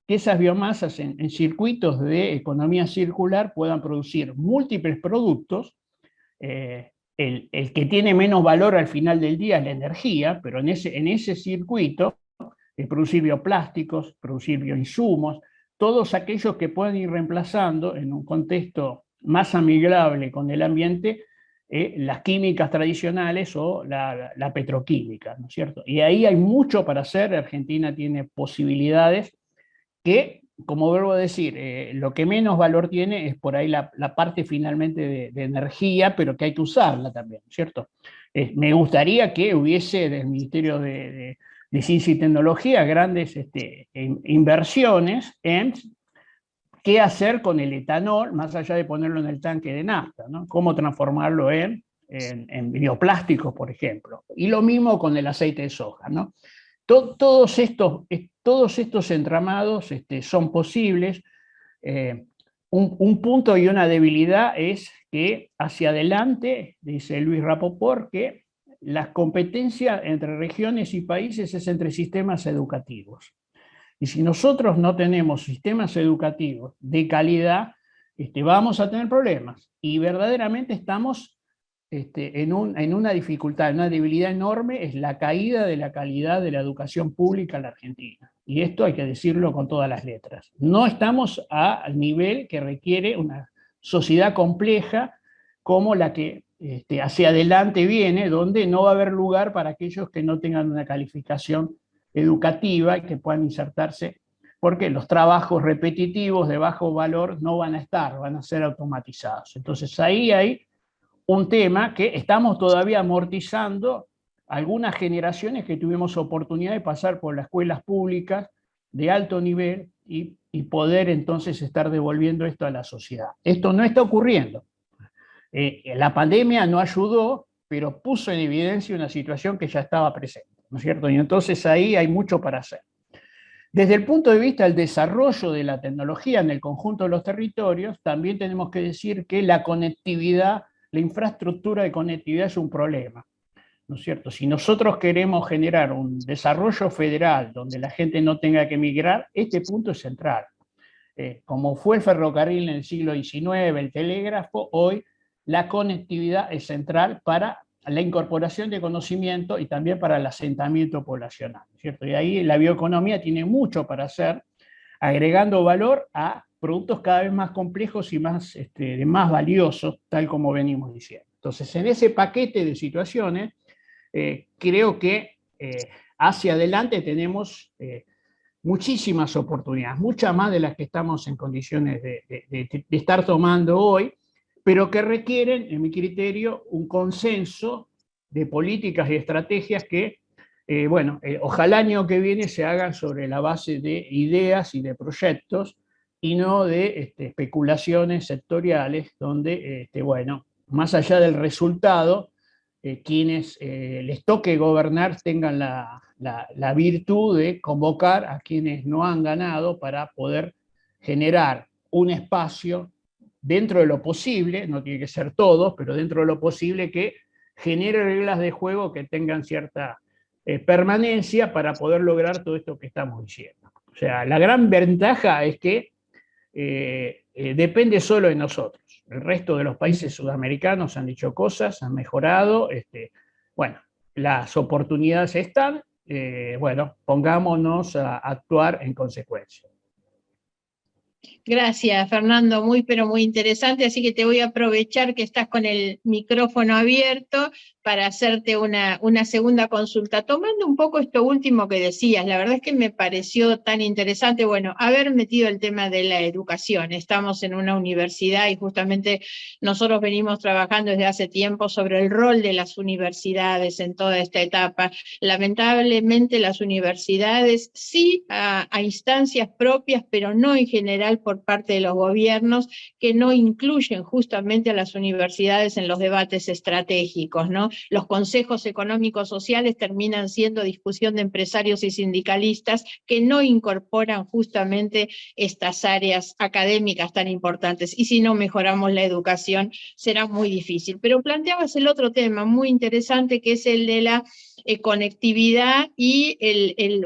que esas biomasas en circuitos de economía circular puedan producir múltiples productos. El que tiene menos valor al final del día es la energía, pero en ese circuito, producir bioplásticos, producir bioinsumos, todos aquellos que pueden ir reemplazando en un contexto más amigable con el ambiente las químicas tradicionales o la petroquímica, ¿no es cierto? Y ahí hay mucho para hacer. Argentina tiene posibilidades que, como vuelvo a decir, lo que menos valor tiene es por ahí la parte finalmente de energía, pero que hay que usarla también, ¿cierto? Me gustaría que hubiese del Ministerio de Ciencia y Tecnología grandes inversiones en qué hacer con el etanol, más allá de ponerlo en el tanque de nafta, ¿no? Cómo transformarlo en bioplásticos, por ejemplo. Y lo mismo con el aceite de soja, ¿no? Todos estos entramados son posibles. Un punto y una debilidad es que hacia adelante, dice Luis Rapoport, que las competencias entre regiones y países es entre sistemas educativos. Y si nosotros no tenemos sistemas educativos de calidad, vamos a tener problemas. Y verdaderamente estamos en una dificultad, una debilidad enorme, es la caída de la calidad de la educación pública en la Argentina. Y esto hay que decirlo con todas las letras. No estamos al nivel que requiere una sociedad compleja como la que hacia adelante viene, donde no va a haber lugar para aquellos que no tengan una calificación educativa y que puedan insertarse, porque los trabajos repetitivos de bajo valor no van a estar, van a ser automatizados. Entonces ahí hay un tema que estamos todavía amortizando algunas generaciones que tuvimos oportunidad de pasar por las escuelas públicas de alto nivel y poder entonces estar devolviendo esto a la sociedad. Esto no está ocurriendo. La pandemia no ayudó, pero puso en evidencia una situación que ya estaba presente, ¿no es cierto? Y entonces ahí hay mucho para hacer. Desde el punto de vista del desarrollo de la tecnología en el conjunto de los territorios, también tenemos que decir que la conectividad, la infraestructura de conectividad es un problema, ¿no es cierto? Si nosotros queremos generar un desarrollo federal donde la gente no tenga que migrar, este punto es central. Como fue el ferrocarril en el siglo XIX, el telégrafo, hoy la conectividad es central para la incorporación de conocimiento y también para el asentamiento poblacional, ¿cierto? Y ahí la bioeconomía tiene mucho para hacer, agregando valor a productos cada vez más complejos y más valiosos, tal como venimos diciendo. Entonces, en ese paquete de situaciones, creo que hacia adelante tenemos muchísimas oportunidades, muchas más de las que estamos en condiciones de estar tomando hoy, pero que requieren, en mi criterio, un consenso de políticas y estrategias que, ojalá el año que viene se hagan sobre la base de ideas y de proyectos y no de especulaciones sectoriales donde, más allá del resultado, quienes les toque gobernar tengan la virtud de convocar a quienes no han ganado para poder generar un espacio dentro de lo posible, no tiene que ser todos, pero dentro de lo posible que genere reglas de juego que tengan cierta permanencia para poder lograr todo esto que estamos diciendo. O sea, la gran ventaja es que depende solo de nosotros. El resto de los países sudamericanos han dicho cosas, han mejorado, las oportunidades están, pongámonos a actuar en consecuencia. Gracias, Fernando, pero muy interesante, así que te voy a aprovechar que estás con el micrófono abierto para hacerte una segunda consulta. Tomando un poco esto último que decías, la verdad es que me pareció tan interesante, haber metido el tema de la educación. Estamos en una universidad y justamente nosotros venimos trabajando desde hace tiempo sobre el rol de las universidades en toda esta etapa. Lamentablemente las universidades sí a instancias propias, pero no en general por parte de los gobiernos, que no incluyen justamente a las universidades en los debates estratégicos, ¿no? Los consejos económicos sociales terminan siendo discusión de empresarios y sindicalistas que no incorporan justamente estas áreas académicas tan importantes. Y si no mejoramos la educación, será muy difícil. Pero planteabas el otro tema muy interesante, que es el de la conectividad y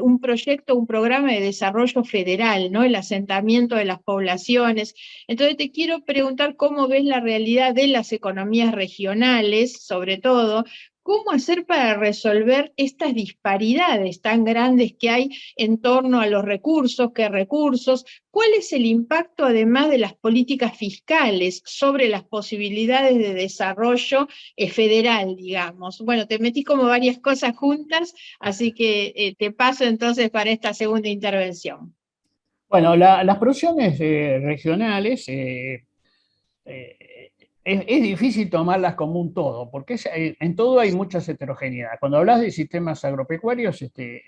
un proyecto, un programa de desarrollo federal, ¿no? El asentamiento de las poblaciones. Entonces te quiero preguntar cómo ves la realidad de las economías regionales, sobre todo, cómo hacer para resolver estas disparidades tan grandes que hay en torno a los recursos, qué recursos, cuál es el impacto además de las políticas fiscales sobre las posibilidades de desarrollo federal, digamos. Bueno, te metí como varias cosas juntas, así que te paso entonces para esta segunda intervención. Bueno, las producciones regionales es difícil tomarlas como un todo, porque en todo hay mucha heterogeneidad. Cuando hablas de sistemas agropecuarios,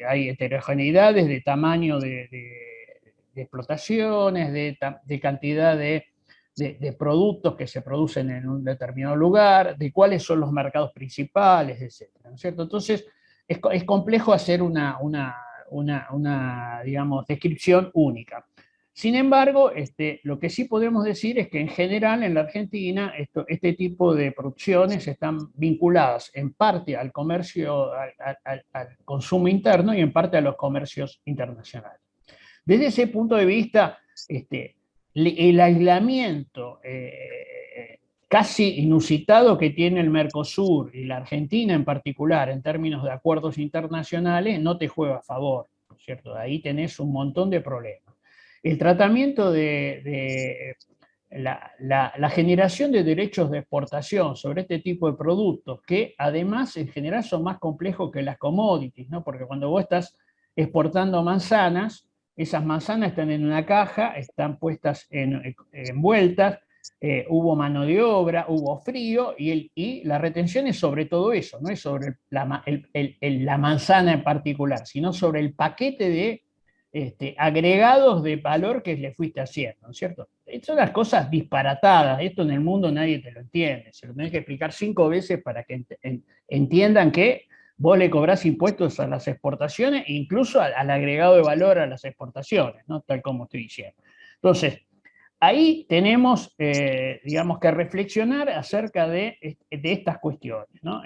hay heterogeneidades de tamaño de explotaciones, de cantidad de productos que se producen en un determinado lugar, de cuáles son los mercados principales, etc. ¿No es cierto? Entonces, es complejo hacer una digamos, descripción única. Sin embargo, lo que sí podemos decir es que en general en la Argentina este tipo de producciones están vinculadas en parte al comercio, al consumo interno y en parte a los comercios internacionales. Desde ese punto de vista, el aislamiento casi inusitado que tiene el Mercosur y la Argentina en particular en términos de acuerdos internacionales no te juega a favor, ¿no es cierto? Ahí tenés un montón de problemas. El tratamiento de la generación de derechos de exportación sobre este tipo de productos, que además en general son más complejos que las commodities, ¿no? Porque cuando vos estás exportando manzanas, esas manzanas están en una caja, están puestas envueltas, hubo mano de obra, hubo frío, y la retención es sobre todo eso, no es sobre la manzana en particular, sino sobre el paquete de agregados de valor que le fuiste haciendo, ¿no es cierto? Son las cosas disparatadas, esto en el mundo nadie te lo entiende, se lo tenés que explicar 5 veces para que entiendan que vos le cobrás impuestos a las exportaciones, incluso al agregado de valor a las exportaciones, ¿no? Tal como estoy diciendo. Entonces, ahí tenemos, digamos, que reflexionar acerca de estas cuestiones, ¿no?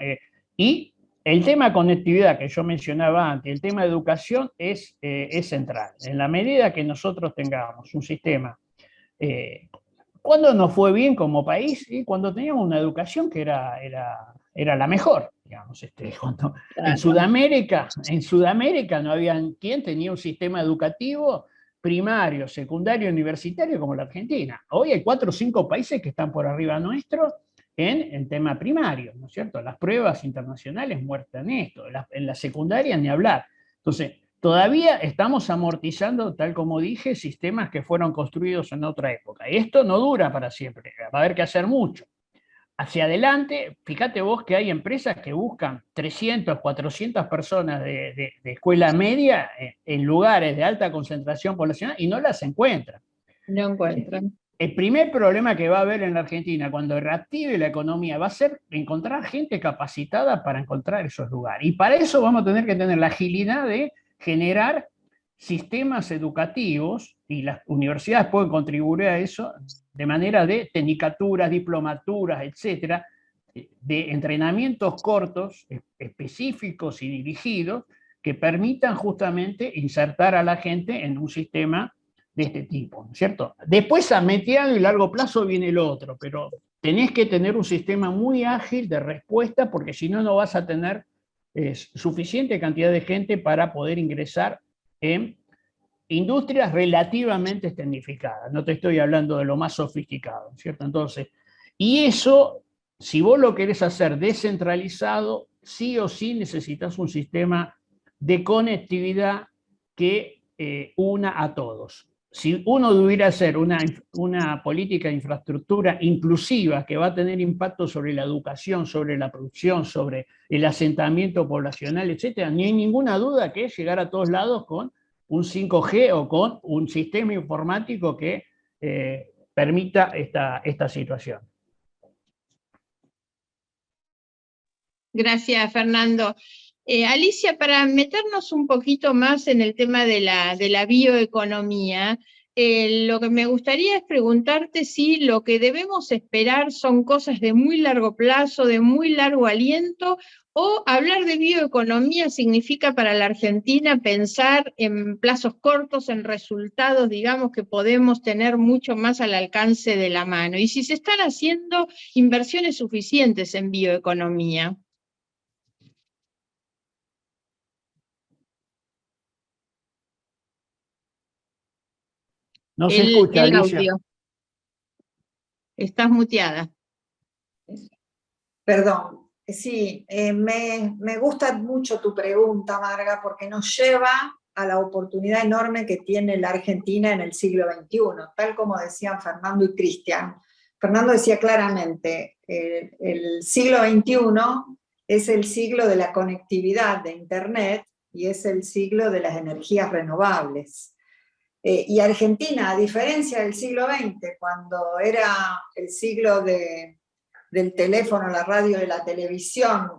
Y el tema conectividad que yo mencionaba antes, el tema de educación es central. En la medida que nosotros tengamos un sistema, ¿cuándo nos fue bien como país? Y cuando teníamos una educación que era la mejor, digamos. Claro. En Sudamérica no había quien tenía un sistema educativo primario, secundario, universitario como la Argentina. Hoy hay 4 o 5 países que están por arriba nuestro en tema primario, ¿no es cierto? Las pruebas internacionales muestran esto, en la secundaria ni hablar. Entonces, todavía estamos amortizando, tal como dije, sistemas que fueron construidos en otra época. Y esto no dura para siempre, va a haber que hacer mucho. Hacia adelante, fíjate vos que hay empresas que buscan 300, 400 personas de escuela media en lugares de alta concentración poblacional y no las encuentran. No encuentran. El primer problema que va a haber en la Argentina cuando reactive la economía va a ser encontrar gente capacitada para encontrar esos lugares. Y para eso vamos a tener que tener la agilidad de generar sistemas educativos, y las universidades pueden contribuir a eso de manera de tecnicaturas, diplomaturas, etcétera, de entrenamientos cortos, específicos y dirigidos, que permitan justamente insertar a la gente en un sistema de este tipo, ¿no es cierto? Después a mediano y largo plazo viene el otro, pero tenés que tener un sistema muy ágil de respuesta, porque si no, no vas a tener suficiente cantidad de gente para poder ingresar en industrias relativamente tecnificadas. No te estoy hablando de lo más sofisticado, ¿cierto? Entonces, y eso, si vos lo querés hacer descentralizado, sí o sí necesitas un sistema de conectividad que una a todos. Si uno debiera hacer una política de infraestructura inclusiva que va a tener impacto sobre la educación, sobre la producción, sobre el asentamiento poblacional, etcétera, no hay ninguna duda que es llegar a todos lados con un 5G o con un sistema informático que permita esta situación. Gracias, Fernando. Alicia, para meternos un poquito más en el tema de la bioeconomía, lo que me gustaría es preguntarte si lo que debemos esperar son cosas de muy largo plazo, de muy largo aliento, o hablar de bioeconomía significa para la Argentina pensar en plazos cortos, en resultados, digamos, que podemos tener mucho más al alcance de la mano. Y si se están haciendo inversiones suficientes en bioeconomía. No se escucha, el Alicia. audio. Estás muteada. Perdón. Sí, me gusta mucho tu pregunta, Marga, porque nos lleva a la oportunidad enorme que tiene la Argentina en el siglo XXI, tal como decían Fernando y Cristian. Fernando decía claramente, el siglo XXI es el siglo de la conectividad de Internet y es el siglo de las energías renovables. Y Argentina, a diferencia del siglo XX, cuando era el siglo del teléfono, la radio y la televisión,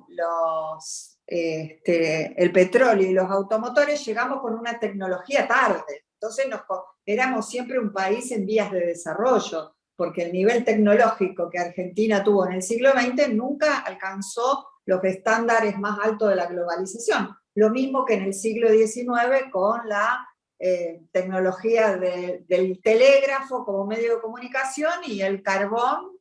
el petróleo y los automotores, llegamos con una tecnología tarde. Entonces éramos siempre un país en vías de desarrollo, porque el nivel tecnológico que Argentina tuvo en el siglo XX nunca alcanzó los estándares más altos de la globalización. Lo mismo que en el siglo XIX con la tecnología del telégrafo como medio de comunicación y el carbón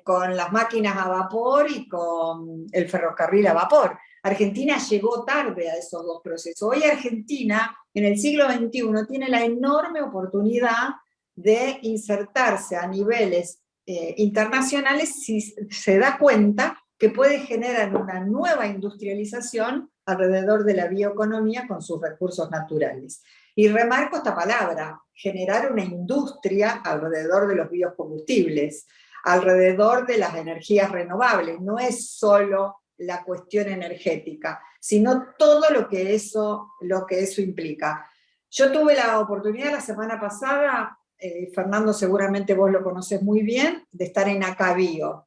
con las máquinas a vapor y con el ferrocarril a vapor. Argentina llegó tarde a esos dos procesos. Hoy Argentina, en el siglo XXI, tiene la enorme oportunidad de insertarse a niveles internacionales si se da cuenta que puede generar una nueva industrialización alrededor de la bioeconomía con sus recursos naturales. Y remarco esta palabra, generar una industria alrededor de los biocombustibles, alrededor de las energías renovables. No es solo la cuestión energética, sino todo lo que eso implica. Yo tuve la oportunidad la semana pasada, Fernando, seguramente vos lo conocés muy bien, de estar en Acabio.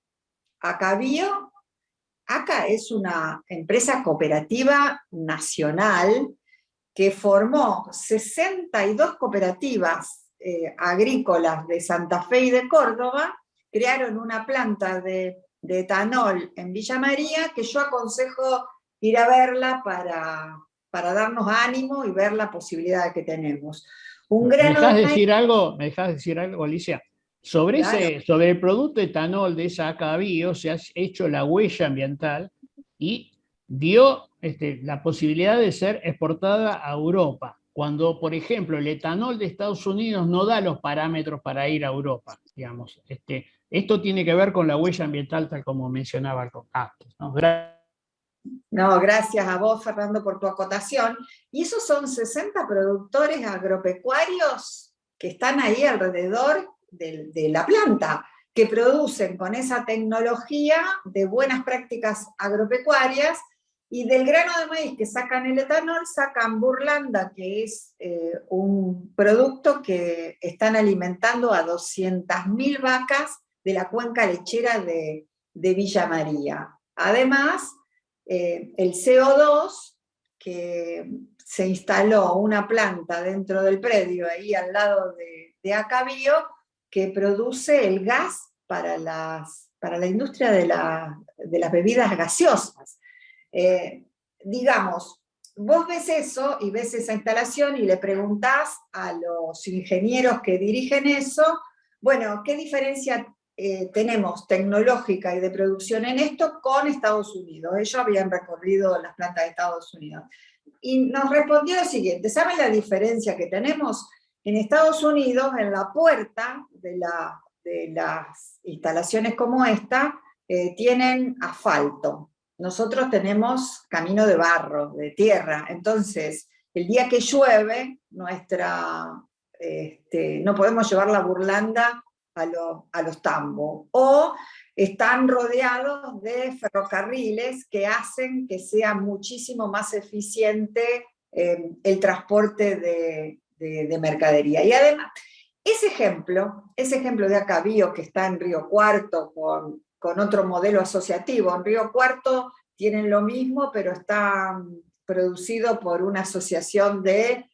ACA es una empresa cooperativa nacional que formó 62 cooperativas agrícolas de Santa Fe y de Córdoba, crearon una planta de etanol en Villa María, que yo aconsejo ir a verla para darnos ánimo y ver la posibilidad que tenemos. ¿Me dejás decir algo, Alicia? Claro. Sobre el producto etanol de esa Acabio se ha hecho la huella ambiental y dio la posibilidad de ser exportada a Europa, cuando, por ejemplo, el etanol de Estados Unidos no da los parámetros para ir a Europa, digamos. Esto tiene que ver con la huella ambiental, tal como mencionaba antes, ¿no? No, gracias a vos, Fernando, por tu acotación. Y esos son 60 productores agropecuarios que están ahí alrededor de la planta, que producen con esa tecnología de buenas prácticas agropecuarias, y del grano de maíz que sacan el etanol, sacan burlanda, que es un producto que están alimentando a 200.000 vacas de la cuenca lechera de Villa María. Además, el CO2, que se instaló una planta dentro del predio, ahí al lado de Acabio, que produce el gas para la industria de las bebidas gaseosas. Digamos, vos ves eso y ves esa instalación y le preguntás a los ingenieros que dirigen eso, bueno, ¿qué diferencia tenemos tecnológica y de producción en esto con Estados Unidos? Ellos habían recorrido las plantas de Estados Unidos. Y nos respondió lo siguiente: ¿saben la diferencia que tenemos? En Estados Unidos, en la puerta de las instalaciones como esta, tienen asfalto. Nosotros tenemos camino de barro, de tierra. Entonces, el día que llueve, no podemos llevar la burlanda a los tambos. O están rodeados de ferrocarriles que hacen que sea muchísimo más eficiente el transporte de mercadería. Y además, ese ejemplo de Acabio, que está en Río Cuarto con otro modelo asociativo. En Río Cuarto tienen lo mismo, pero está producido por una asociación de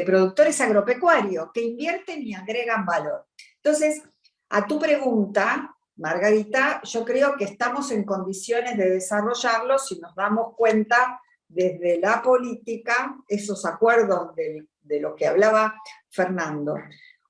productores agropecuarios que invierten y agregan valor. Entonces, a tu pregunta, Margarita, yo creo que estamos en condiciones de desarrollarlo si nos damos cuenta desde la política, esos acuerdos de lo que hablaba Fernando.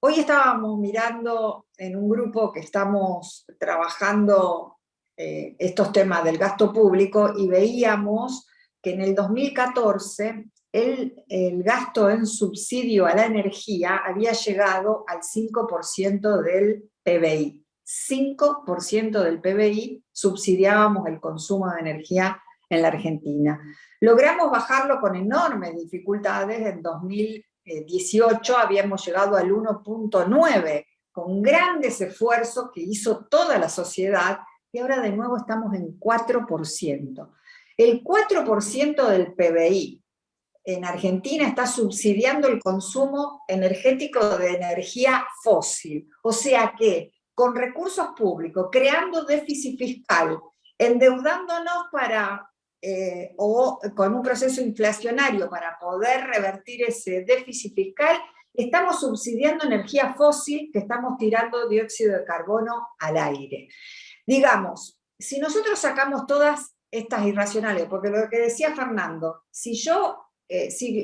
Hoy estábamos mirando en un grupo que estamos trabajando estos temas del gasto público y veíamos que en el 2014 el gasto en subsidio a la energía había llegado al 5% del PBI. 5% del PBI subsidiábamos el consumo de energía en la Argentina. Logramos bajarlo con enormes dificultades. En 2018 habíamos llegado al 1.9, con grandes esfuerzos que hizo toda la sociedad, y ahora de nuevo estamos en 4%. El 4% del PBI en Argentina está subsidiando el consumo energético de energía fósil. O sea que con recursos públicos, creando déficit fiscal, endeudándonos o con un proceso inflacionario para poder revertir ese déficit fiscal, estamos subsidiando energía fósil, que estamos tirando dióxido de carbono al aire. Digamos, si nosotros sacamos todas estas irracionales, porque lo que decía Fernando, si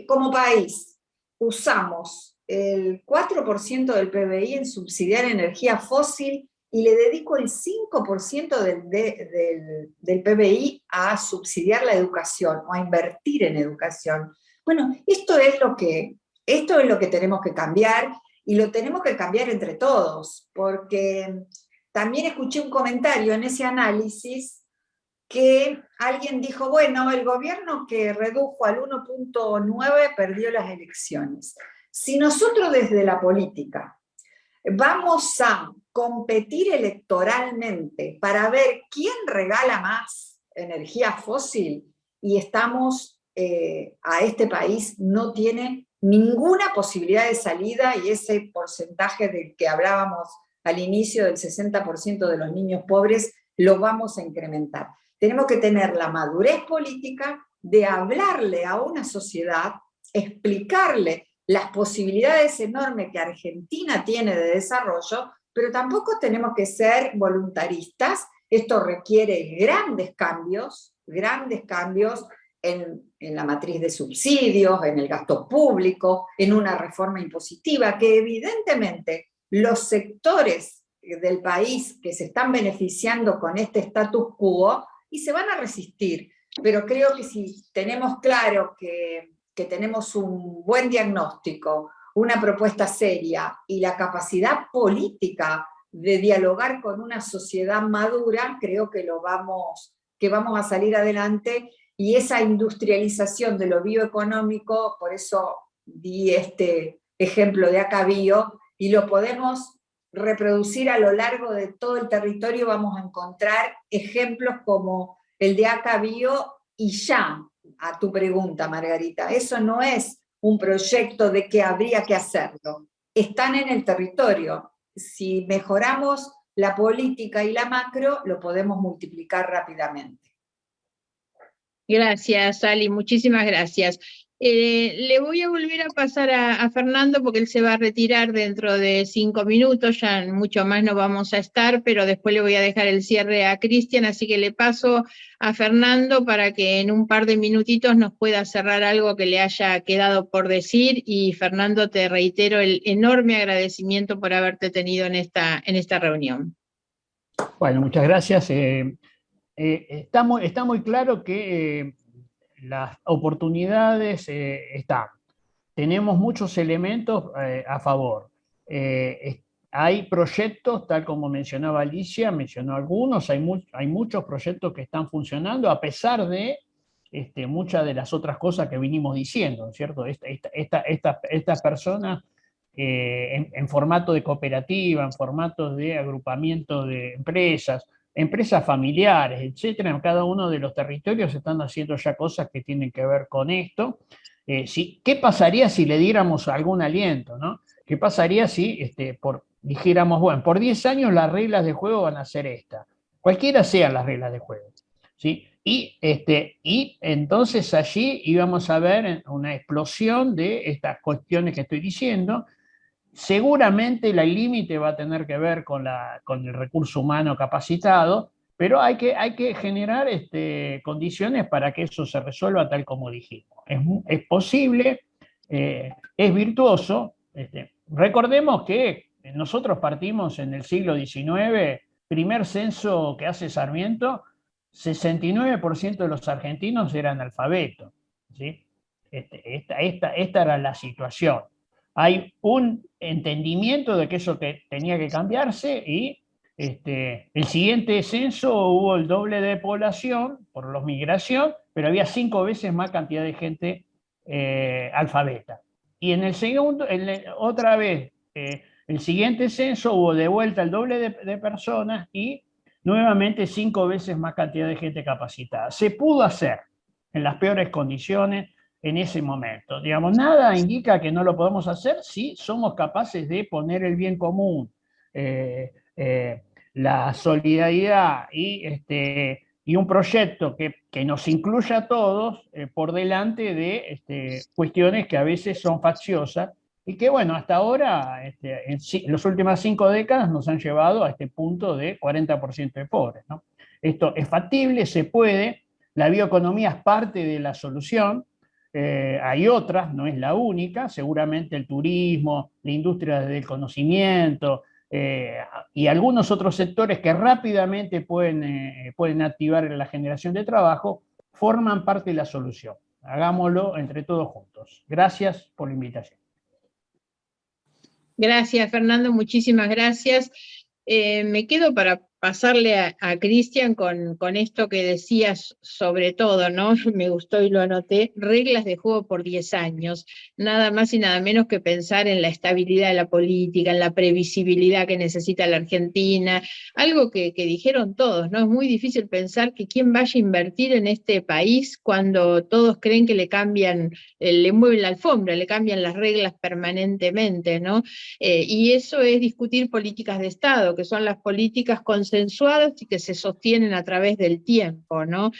como país usamos el 4% del PBI en subsidiar energía fósil y le dedico el 5% del PBI a subsidiar la educación o a invertir en educación, bueno, esto es lo que tenemos que cambiar, y lo tenemos que cambiar entre todos, porque también escuché un comentario en ese análisis que alguien dijo, bueno, el gobierno que redujo al 1.9 perdió las elecciones. Si nosotros desde la política vamos a competir electoralmente para ver quién regala más energía fósil, y estamos, a este país no tiene ninguna posibilidad de salida, y ese porcentaje del que hablábamos al inicio del 60% de los niños pobres lo vamos a incrementar. Tenemos que tener la madurez política de hablarle a una sociedad, explicarle las posibilidades enormes que Argentina tiene de desarrollo, pero tampoco tenemos que ser voluntaristas. Esto requiere grandes cambios en la matriz de subsidios, en el gasto público, en una reforma impositiva, que evidentemente los sectores del país que se están beneficiando con este status quo y se van a resistir. Pero creo que si tenemos claro que tenemos un buen diagnóstico, una propuesta seria y la capacidad política de dialogar con una sociedad madura, creo que vamos a salir adelante, y esa industrialización de lo bioeconómico, por eso di este ejemplo de Acabío, y lo podemos reproducir a lo largo de todo el territorio. Vamos a encontrar ejemplos como el de Acabío. Y ya, a tu pregunta, Margarita, eso no es un proyecto de que habría que hacerlo. Están en el territorio. Si mejoramos la política y la macro, lo podemos multiplicar rápidamente. Gracias, Ali, muchísimas gracias. Le voy a volver a pasar a Fernando porque él se va a retirar dentro de 5 minutos, ya mucho más no vamos a estar, pero después le voy a dejar el cierre a Cristian, así que le paso a Fernando para que en un par de minutitos nos pueda cerrar algo que le haya quedado por decir. Y Fernando, te reitero el enorme agradecimiento por haberte tenido en esta reunión. Bueno, muchas gracias. Está muy claro que las oportunidades están. Tenemos muchos elementos a favor. Hay proyectos, tal como mencionaba Alicia, mencionó algunos, hay muchos proyectos que están funcionando a pesar de muchas de las otras cosas que vinimos diciendo, ¿cierto? Estas personas en formato de cooperativa, en formato de agrupamiento de empresas familiares, etcétera, en cada uno de los territorios están haciendo ya cosas que tienen que ver con esto. ¿Qué pasaría si le diéramos algún aliento, ¿no? ¿Qué pasaría si dijéramos, bueno, por 10 años las reglas de juego van a ser estas, cualquiera sean las reglas de juego, ¿sí? Y entonces allí íbamos a ver una explosión de estas cuestiones que estoy diciendo. Seguramente el límite va a tener que ver con el recurso humano capacitado, pero hay que generar condiciones para que eso se resuelva tal como dijimos. Es posible, es virtuoso. Recordemos que nosotros partimos en el siglo XIX, primer censo que hace Sarmiento, 69% de los argentinos eran analfabetos, ¿sí? Esta era la situación. Hay un entendimiento de que eso tenía que cambiarse, y el siguiente censo hubo el doble de población por la migración, pero había 5 veces más cantidad de gente alfabeta. Y en el segundo, otra vez, el siguiente censo hubo de vuelta el doble de personas y nuevamente 5 veces más cantidad de gente capacitada. Se pudo hacer en las peores condiciones en ese momento. Digamos, nada indica que no lo podemos hacer si somos capaces de poner el bien común, la solidaridad y un proyecto que nos incluya a todos por delante de cuestiones que a veces son facciosas y que, bueno, hasta ahora, en las últimas 5 décadas nos han llevado a este punto de 40% de pobres, ¿no? Esto es factible, se puede, la bioeconomía es parte de la solución. Hay otras, no es la única, seguramente el turismo, la industria del conocimiento y algunos otros sectores que rápidamente pueden activar la generación de trabajo, forman parte de la solución. Hagámoslo entre todos juntos. Gracias por la invitación. Gracias, Fernando, muchísimas gracias. Me quedo para pasarle a Cristian con esto que decías sobre todo, ¿no? Me gustó y lo anoté, reglas de juego por 10 años, nada más y nada menos que pensar en la estabilidad de la política, en la previsibilidad que necesita la Argentina, algo que dijeron todos, ¿no? Es muy difícil pensar que quién vaya a invertir en este país cuando todos creen que le cambian, le mueven la alfombra, le cambian las reglas permanentemente, ¿no? Y eso es discutir políticas de Estado, que son las políticas consensuadas y que se sostienen a través del tiempo, ¿no?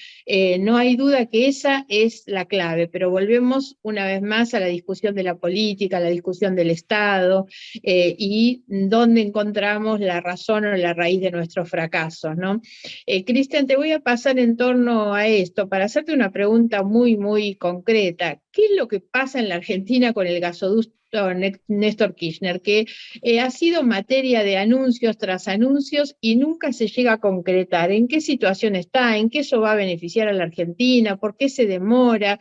No hay duda que esa es la clave, pero volvemos una vez más a la discusión de la política, a la discusión del Estado, y dónde encontramos la razón o la raíz de nuestros fracasos, ¿no? Cristian, te voy a pasar en torno a esto para hacerte una pregunta muy, muy concreta. ¿Qué es lo que pasa en la Argentina con el gasoducto Néstor Kirchner, que ha sido materia de anuncios tras anuncios y nunca se llega a concretar? ¿En qué situación está? ¿En qué eso va a beneficiar a la Argentina? ¿Por qué se demora?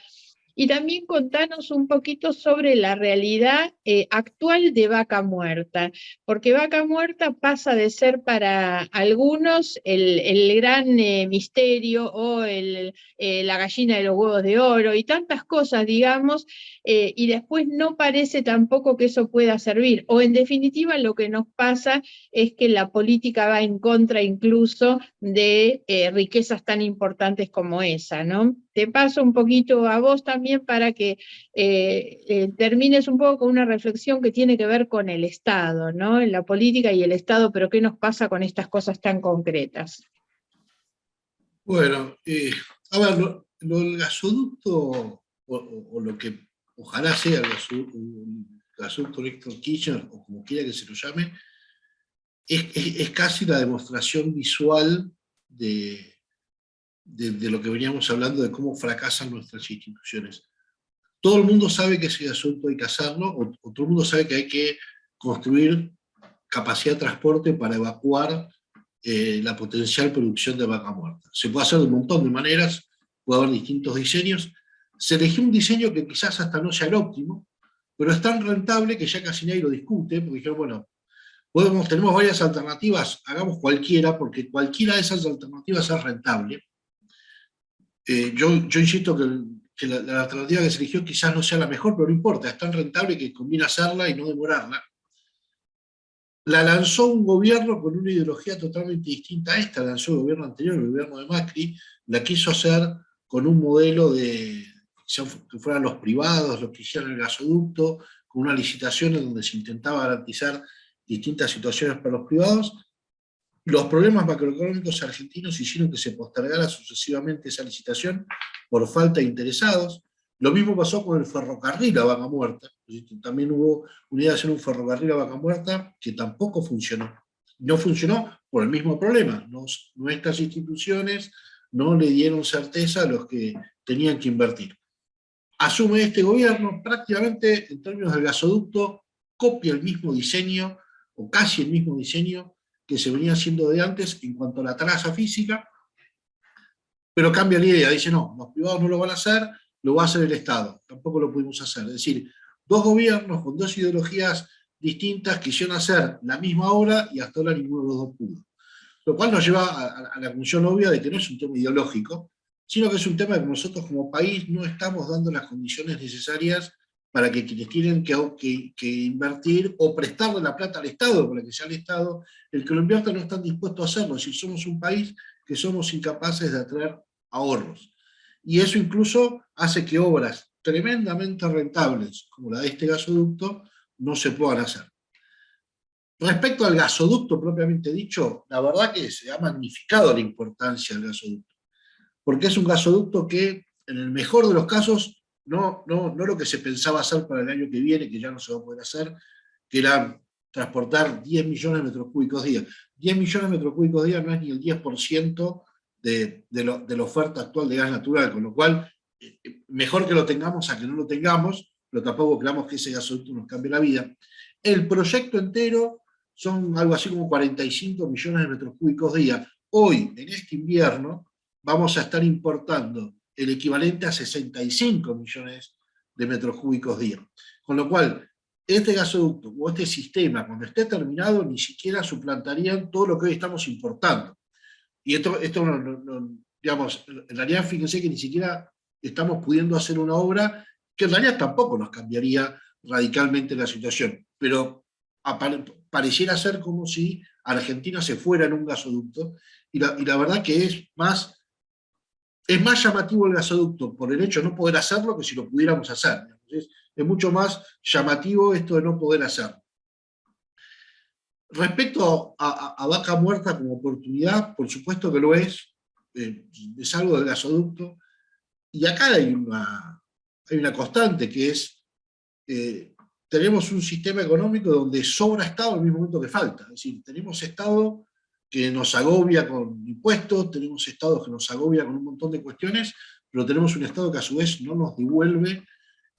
Y también contanos un poquito sobre la realidad actual de Vaca Muerta, porque Vaca Muerta pasa de ser para algunos el gran misterio o la gallina de los huevos de oro y tantas cosas, digamos, y después no parece tampoco que eso pueda servir. O en definitiva lo que nos pasa es que la política va en contra incluso de riquezas tan importantes como esa, ¿no? Te paso un poquito a vos también para que termines un poco con una reflexión que tiene que ver con el Estado, ¿no? En la política y el Estado, pero ¿qué nos pasa con estas cosas tan concretas? Bueno, a ver, lo del gasoducto, o lo que ojalá sea el gasoducto Néstor Kirchner, o como quiera que se lo llame, es casi la demostración visual de lo que veníamos hablando, de cómo fracasan nuestras instituciones. Todo el mundo sabe que ese gasoducto hay que hacerlo, o todo el mundo sabe que hay que construir capacidad de transporte para evacuar la potencial producción de Vaca Muerta. Se puede hacer de un montón de maneras, puede haber distintos diseños. Se eligió un diseño que quizás hasta no sea el óptimo, pero es tan rentable que ya casi nadie lo discute, porque dijeron, bueno, tenemos varias alternativas, hagamos cualquiera, porque cualquiera de esas alternativas es rentable. Yo insisto que la alternativa que se eligió quizás no sea la mejor, pero no importa, es tan rentable que conviene hacerla y no demorarla. La lanzó un gobierno con una ideología totalmente distinta a esta, la lanzó el gobierno anterior, el gobierno de Macri, la quiso hacer con un modelo de que fueran los privados los que hicieran el gasoducto, con una licitación en donde se intentaba garantizar distintas situaciones para los privados. Los problemas macroeconómicos argentinos hicieron que se postergara sucesivamente esa licitación por falta de interesados. Lo mismo pasó con el ferrocarril a Vaca Muerta. También hubo una idea de hacer un ferrocarril a Vaca Muerta que tampoco funcionó. No funcionó por el mismo problema. Nuestras instituciones no le dieron certeza a los que tenían que invertir. Asume este gobierno, prácticamente en términos del gasoducto, copia el mismo diseño, o casi el mismo diseño que se venía haciendo de antes en cuanto a la traza física, pero cambia la idea. Dice, no, los privados no lo van a hacer, lo va a hacer el Estado. Tampoco lo pudimos hacer. Es decir, dos gobiernos con dos ideologías distintas quisieron hacer la misma obra y hasta ahora ninguno de los dos pudo. Lo cual nos lleva a la conclusión obvia de que no es un tema ideológico, sino que es un tema que nosotros como país no estamos dando las condiciones necesarias para que quienes tienen que invertir o prestarle la plata al Estado, para que sea el Estado el que lo invierta, no están dispuestos a hacerlo. Si somos un país que somos incapaces de atraer ahorros. Y eso incluso hace que obras tremendamente rentables, como la de este gasoducto, no se puedan hacer. Respecto al gasoducto propiamente dicho, la verdad que se ha magnificado la importancia del gasoducto, porque es un gasoducto que, en el mejor de los casos, no lo que se pensaba hacer para el año que viene, que ya no se va a poder hacer, que era transportar 10 millones de metros cúbicos día. 10 millones de metros cúbicos día no es ni el 10% de la oferta actual de gas natural, con lo cual, mejor que lo tengamos a que no lo tengamos, pero tampoco creamos que ese gasoducto nos cambie la vida. El proyecto entero son algo así como 45 millones de metros cúbicos día. Hoy, en este invierno, vamos a estar importando el equivalente a 65 millones de metros cúbicos día. Con lo cual, este gasoducto o este sistema, cuando esté terminado, ni siquiera suplantarían todo lo que hoy estamos importando. Y esto digamos, en realidad fíjense que ni siquiera estamos pudiendo hacer una obra que en realidad tampoco nos cambiaría radicalmente la situación, pero pareciera ser como si Argentina se fuera en un gasoducto, y la verdad que es más llamativo el gasoducto por el hecho de no poder hacerlo que si lo pudiéramos hacer. Es mucho más llamativo esto de no poder hacerlo. Respecto a Vaca Muerta como oportunidad, por supuesto que lo es algo del gasoducto, y acá hay una constante que es, tenemos un sistema económico donde sobra Estado al mismo momento que falta, es decir, tenemos Estado que nos agobia con impuestos, tenemos Estado que nos agobia con un montón de cuestiones, pero tenemos un Estado que a su vez no nos devuelve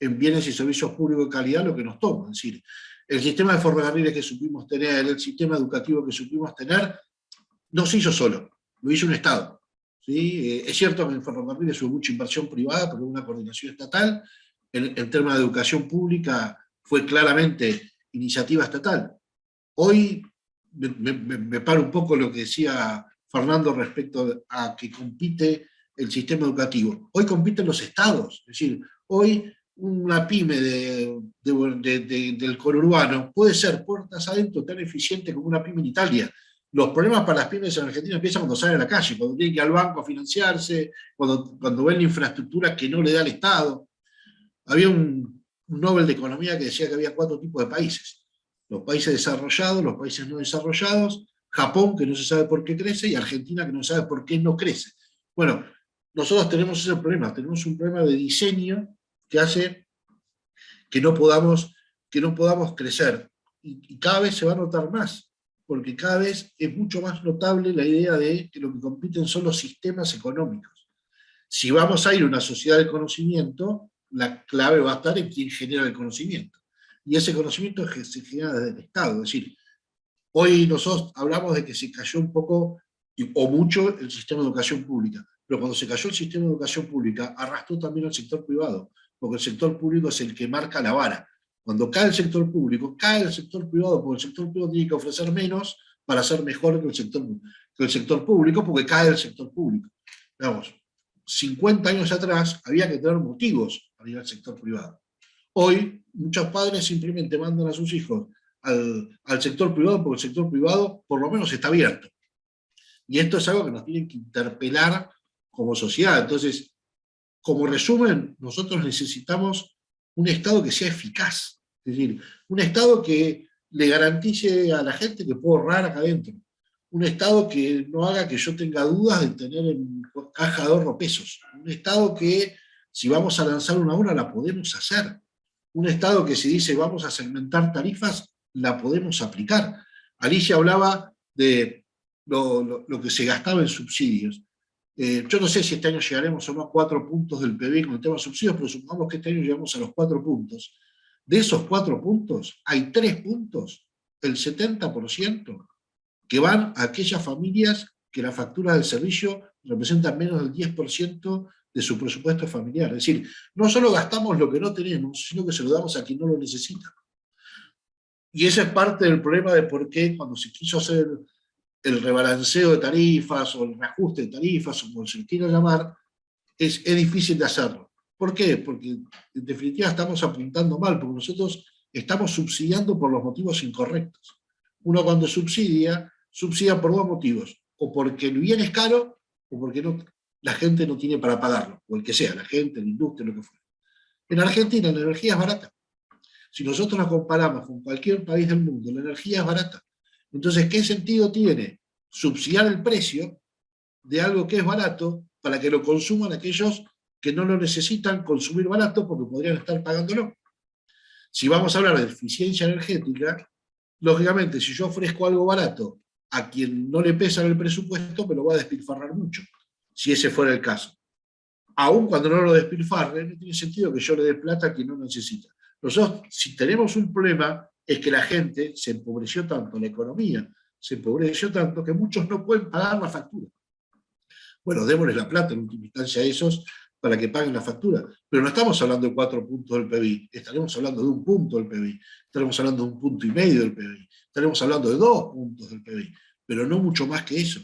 en bienes y servicios públicos de calidad lo que nos toma. Es decir, el sistema de ferrocarriles que supimos tener, el sistema educativo que supimos tener, no se hizo solo, lo hizo un Estado. ¿Sí? Es cierto que en ferrocarriles hubo mucha inversión privada, pero hubo una coordinación estatal. En temas de educación pública fue claramente iniciativa estatal. Hoy me paro un poco lo que decía Fernando respecto a que compite el sistema educativo. Hoy compiten los estados, es decir, hoy una pyme del conurbano puede ser puertas adentro tan eficiente como una pyme en Italia. Los problemas para las pymes en Argentina empiezan cuando salen a la calle, cuando tienen que ir al banco a financiarse, cuando ven la infraestructura que no le da el Estado. Había un Nobel de Economía que decía que había 4 tipos de países: los países desarrollados, los países no desarrollados, Japón, que no se sabe por qué crece, y Argentina, que no sabe por qué no crece. Bueno, nosotros tenemos ese problema, tenemos un problema de diseño que hace que no podamos crecer. Y cada vez se va a notar más, porque cada vez es mucho más notable la idea de que lo que compiten son los sistemas económicos. Si vamos a ir a una sociedad del conocimiento, la clave va a estar en quién genera el conocimiento. Y ese conocimiento se genera desde el Estado. Es decir, hoy nosotros hablamos de que se cayó un poco o mucho el sistema de educación pública, pero cuando se cayó el sistema de educación pública, arrastró también al sector privado, porque el sector público es el que marca la vara. Cuando cae el sector público, cae el sector privado, porque el sector privado tiene que ofrecer menos para ser mejor que el sector público, porque cae el sector público. Digamos, 50 años atrás había que tener motivos para ir al sector privado. Hoy, muchos padres simplemente mandan a sus hijos al sector privado porque el sector privado por lo menos está abierto. Y esto es algo que nos tiene que interpelar como sociedad. Entonces, como resumen, nosotros necesitamos un Estado que sea eficaz. Es decir, un Estado que le garantice a la gente que puedo ahorrar acá adentro. Un Estado que no haga que yo tenga dudas de tener en caja de ahorro pesos. Un Estado que, si vamos a lanzar una obra, la podemos hacer. Un Estado que si dice vamos a segmentar tarifas, la podemos aplicar. Alicia hablaba de lo que se gastaba en subsidios. Yo no sé si este año llegaremos a unos 4 puntos del PBI con el tema de subsidios, pero supongamos que este año llegamos a los 4 puntos. De esos 4 puntos, hay 3 puntos, el 70%, que van a aquellas familias que la factura del servicio representa menos del 10% de su presupuesto familiar. Es decir, no solo gastamos lo que no tenemos, sino que se lo damos a quien no lo necesita. Y ese es parte del problema de por qué cuando se quiso hacer el rebalanceo de tarifas o el reajuste de tarifas, o como se quiera llamar, es difícil de hacerlo. ¿Por qué? Porque en definitiva estamos apuntando mal, porque nosotros estamos subsidiando por los motivos incorrectos. Uno cuando subsidia por 2 motivos: o porque el bien es caro, o porque la gente no tiene para pagarlo, o el que sea, la gente, la industria, lo que fuera. En Argentina la energía es barata. Si nosotros nos comparamos con cualquier país del mundo, la energía es barata. Entonces, ¿qué sentido tiene subsidiar el precio de algo que es barato para que lo consuman aquellos que no lo necesitan consumir barato porque podrían estar pagándolo? Si vamos a hablar de eficiencia energética, lógicamente, si yo ofrezco algo barato a quien no le pesa en el presupuesto, me lo va a despilfarrar mucho, si ese fuera el caso. Aún cuando no lo despilfarre, no tiene sentido que yo le dé plata a quien no necesita. Nosotros, si tenemos un problema, es que la gente se empobreció tanto, la economía se empobreció tanto, que muchos no pueden pagar la factura. Bueno, démosles la plata en última instancia a esos, para que paguen la factura. Pero no estamos hablando de 4 puntos del PBI, estaremos hablando de 1 punto del PBI, estaremos hablando de 1,5 puntos del PBI, estaremos hablando de 2 puntos del PBI, pero no mucho más que eso.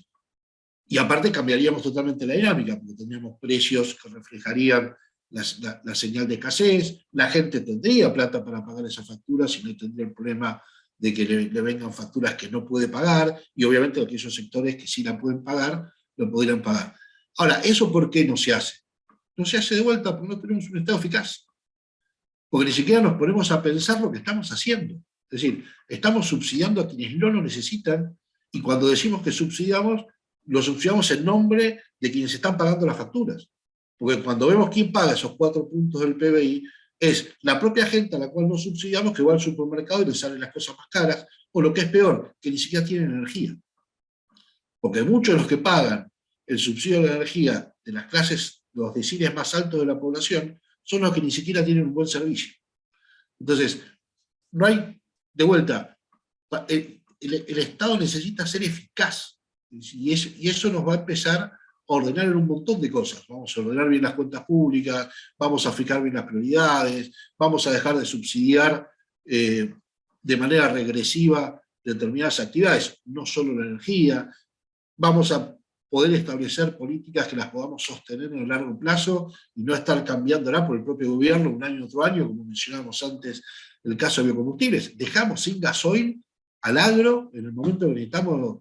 Y aparte cambiaríamos totalmente la dinámica, porque tendríamos precios que reflejarían la señal de escasez, la gente tendría plata para pagar esas facturas y no tendría el problema de que le vengan facturas que no puede pagar, y obviamente aquellos sectores que sí la pueden pagar, lo podrían pagar. Ahora, ¿eso por qué no se hace? No se hace de vuelta porque no tenemos un Estado eficaz. Porque ni siquiera nos ponemos a pensar lo que estamos haciendo. Es decir, estamos subsidiando a quienes no lo necesitan, y cuando decimos que subsidiamos, lo subsidiamos en nombre de quienes están pagando las facturas. Porque cuando vemos quién paga esos 4 puntos del PBI, es la propia gente a la cual no subsidiamos, que va al supermercado y le salen las cosas más caras, o lo que es peor, que ni siquiera tienen energía. Porque muchos de los que pagan el subsidio de la energía de las clases, los deciles más altos de la población, son los que ni siquiera tienen un buen servicio. Entonces, no hay, de vuelta, el Estado necesita ser eficaz, y eso nos va a empezar a ordenar en un montón de cosas. Vamos a ordenar bien las cuentas públicas, vamos a fijar bien las prioridades, vamos a dejar de subsidiar de manera regresiva determinadas actividades, no solo la energía. Vamos a poder establecer políticas que las podamos sostener en el largo plazo y no estar cambiándola por el propio gobierno un año otro año, como mencionábamos antes el caso de biocombustibles. Dejamos sin gasoil al agro en el momento que necesitamos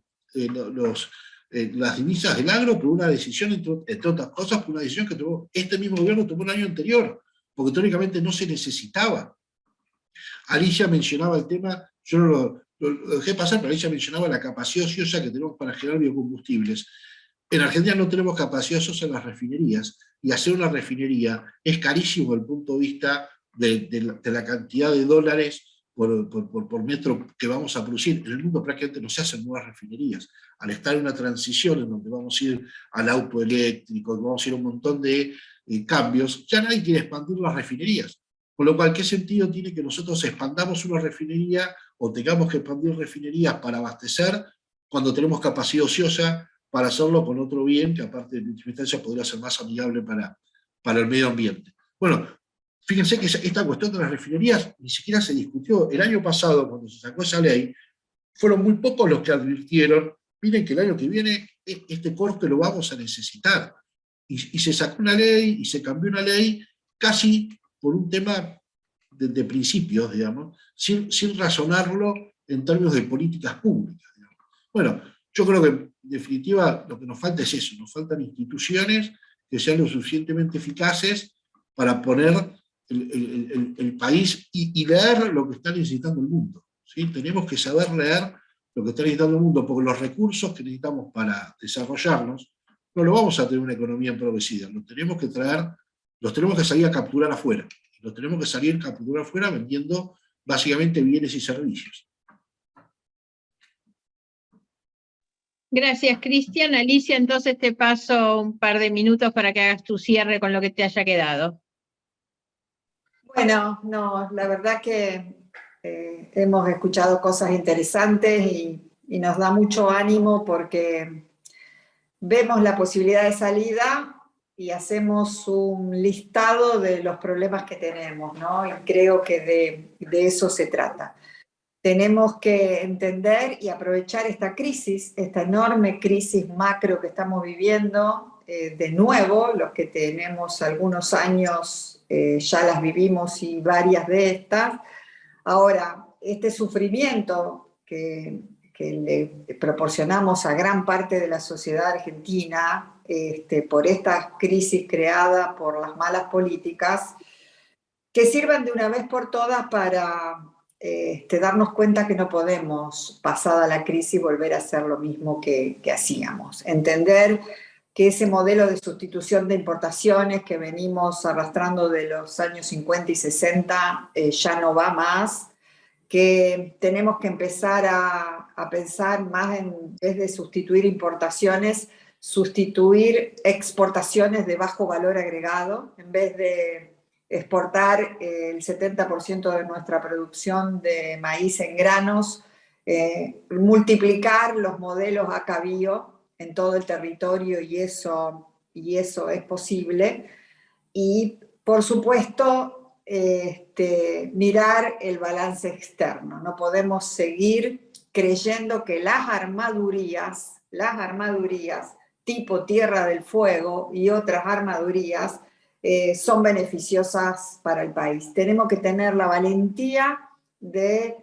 las divisas del agro, por una decisión, entre otras cosas, por una decisión que tomó este mismo gobierno tomó el año anterior, porque teóricamente no se necesitaba. Alicia mencionaba el tema, yo no lo dejé pasar, pero Alicia mencionaba la capacidad ociosa que tenemos para generar biocombustibles. En Argentina no tenemos capacidad ociosa en las refinerías, y hacer una refinería es carísimo desde el punto de vista de la cantidad de dólares por metro que vamos a producir. En el mundo prácticamente no se hacen nuevas refinerías. Al estar en una transición en donde vamos a ir al auto eléctrico, vamos a ir a un montón de cambios, ya nadie quiere expandir las refinerías. Con lo cual, ¿qué sentido tiene que nosotros expandamos una refinería o tengamos que expandir refinerías para abastecer cuando tenemos capacidad ociosa para hacerlo con otro bien que aparte de última instancia podría ser más amigable para el medio ambiente? Bueno, fíjense que esta cuestión de las refinerías ni siquiera se discutió. El año pasado, cuando se sacó esa ley, fueron muy pocos los que advirtieron, miren que el año que viene este corte lo vamos a necesitar. Y se sacó una ley y se cambió una ley casi por un tema de principios, digamos, sin razonarlo en términos de políticas públicas, digamos. Bueno, yo creo que en definitiva lo que nos falta es eso, nos faltan instituciones que sean lo suficientemente eficaces para poner el país y leer lo que está necesitando el mundo, ¿sí? Tenemos que saber leer lo que está necesitando el mundo, porque los recursos que necesitamos para desarrollarnos no lo vamos a tener una economía empobrecida, los tenemos que salir a capturar afuera, los tenemos que salir a capturar afuera vendiendo básicamente bienes y servicios. Gracias, Cristian. Alicia, entonces te paso un par de minutos para que hagas tu cierre con lo que te haya quedado. Bueno, no, la verdad que hemos escuchado cosas interesantes y nos da mucho ánimo porque vemos la posibilidad de salida y hacemos un listado de los problemas que tenemos, ¿no? Y creo que de eso se trata. Tenemos que entender y aprovechar esta crisis, esta enorme crisis macro que estamos viviendo, de nuevo, los que tenemos algunos años ya las vivimos y varias de estas. Ahora, este sufrimiento que le proporcionamos a gran parte de la sociedad argentina por esta crisis creada por las malas políticas, que sirvan de una vez por todas para darnos cuenta que no podemos, pasada la crisis, volver a hacer lo mismo que hacíamos. Entender que ese modelo de sustitución de importaciones que venimos arrastrando de los años 50 y 60 ya no va más, que tenemos que empezar a pensar más en vez de sustituir importaciones, sustituir exportaciones de bajo valor agregado, en vez de exportar el 70% de nuestra producción de maíz en granos, multiplicar los modelos ACA-Bio en todo el territorio y eso es posible. y, por supuesto, mirar el balance externo. No podemos seguir creyendo que las armadurías tipo Tierra del Fuego y otras armadurías son beneficiosas para el país. Tenemos que tener la valentía de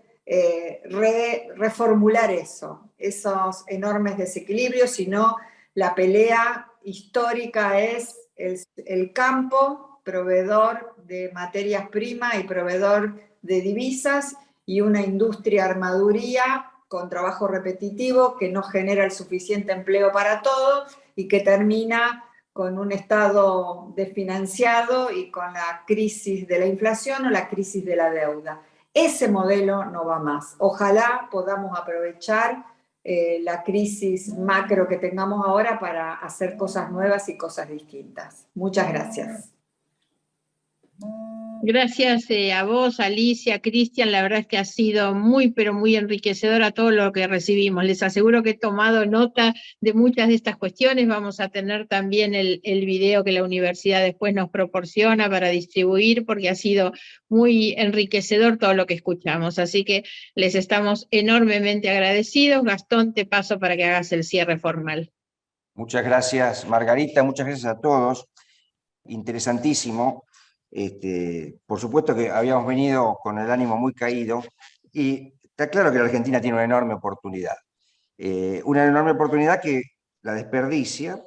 reformular esos enormes desequilibrios, sino la pelea histórica es el campo, proveedor de materias primas y proveedor de divisas, y una industria armaduría con trabajo repetitivo que no genera el suficiente empleo para todos y que termina con un Estado desfinanciado y con la crisis de la inflación o la crisis de la deuda. Ese modelo no va más. Ojalá podamos aprovechar la crisis macro que tengamos ahora para hacer cosas nuevas y cosas distintas. Muchas gracias. Gracias a vos, Alicia, Cristian, la verdad es que ha sido muy, pero muy enriquecedora todo lo que recibimos. Les aseguro que he tomado nota de muchas de estas cuestiones. Vamos a tener también el video que la universidad después nos proporciona para distribuir, porque ha sido muy enriquecedor todo lo que escuchamos. Así que les estamos enormemente agradecidos. Gastón, te paso para que hagas el cierre formal. Muchas gracias, Margarita, muchas gracias a todos. Interesantísimo. Por supuesto que habíamos venido con el ánimo muy caído y está claro que la Argentina tiene una enorme oportunidad. Una enorme oportunidad que la desperdicia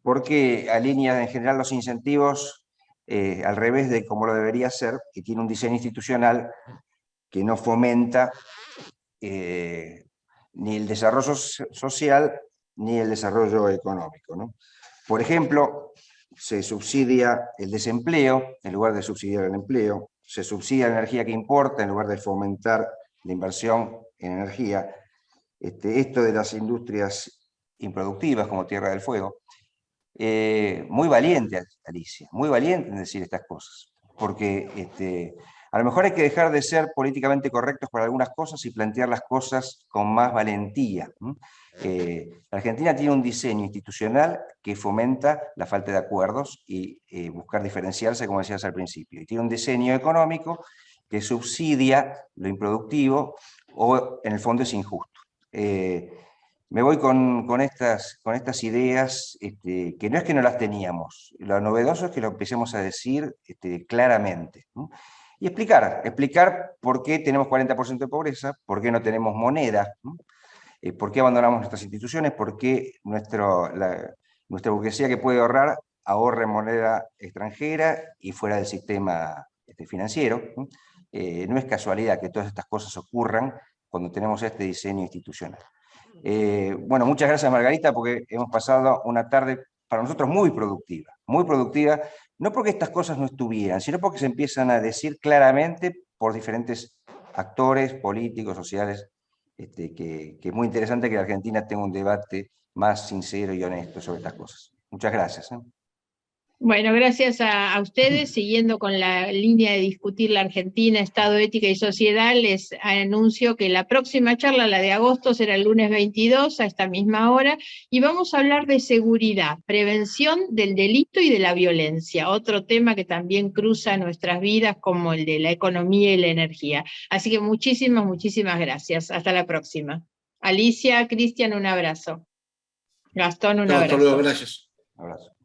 porque alinea en general los incentivos al revés de como lo debería ser, que tiene un diseño institucional que no fomenta ni el desarrollo social ni el desarrollo económico, ¿no? Por ejemplo, se subsidia el desempleo en lugar de subsidiar el empleo, se subsidia la energía que importa en lugar de fomentar la inversión en energía. Esto de las industrias improductivas como Tierra del Fuego, muy valiente, Alicia, muy valiente en decir estas cosas, porque a lo mejor hay que dejar de ser políticamente correctos para algunas cosas y plantear las cosas con más valentía. La Argentina tiene un diseño institucional que fomenta la falta de acuerdos y buscar diferenciarse, como decías al principio. Y tiene un diseño económico que subsidia lo improductivo o en el fondo es injusto. Me voy con estas ideas, que no es que no las teníamos, lo novedoso es que lo empecemos a decir claramente, ¿no? Y explicar por qué tenemos 40% de pobreza, por qué no tenemos moneda, ¿no? ¿Por qué abandonamos nuestras instituciones? ¿Por qué nuestra burguesía que puede ahorrar, ahorra en moneda extranjera y fuera del sistema financiero? No es casualidad que todas estas cosas ocurran cuando tenemos este diseño institucional. Bueno, muchas gracias, Margarita, porque hemos pasado una tarde para nosotros muy productiva, no porque estas cosas no estuvieran, sino porque se empiezan a decir claramente por diferentes actores políticos, sociales, que es muy interesante que la Argentina tenga un debate más sincero y honesto sobre estas cosas. Muchas gracias. Bueno, gracias a ustedes. Siguiendo con la línea de discutir la Argentina, Estado, Ética y Sociedad, les anuncio que la próxima charla, la de agosto, será el lunes 22 a esta misma hora, y vamos a hablar de seguridad, prevención del delito y de la violencia, otro tema que también cruza nuestras vidas como el de la economía y la energía. Así que muchísimas gracias. Hasta la próxima. Alicia, Cristian, un abrazo. Gastón, un abrazo. Hasta luego, gracias. Un abrazo.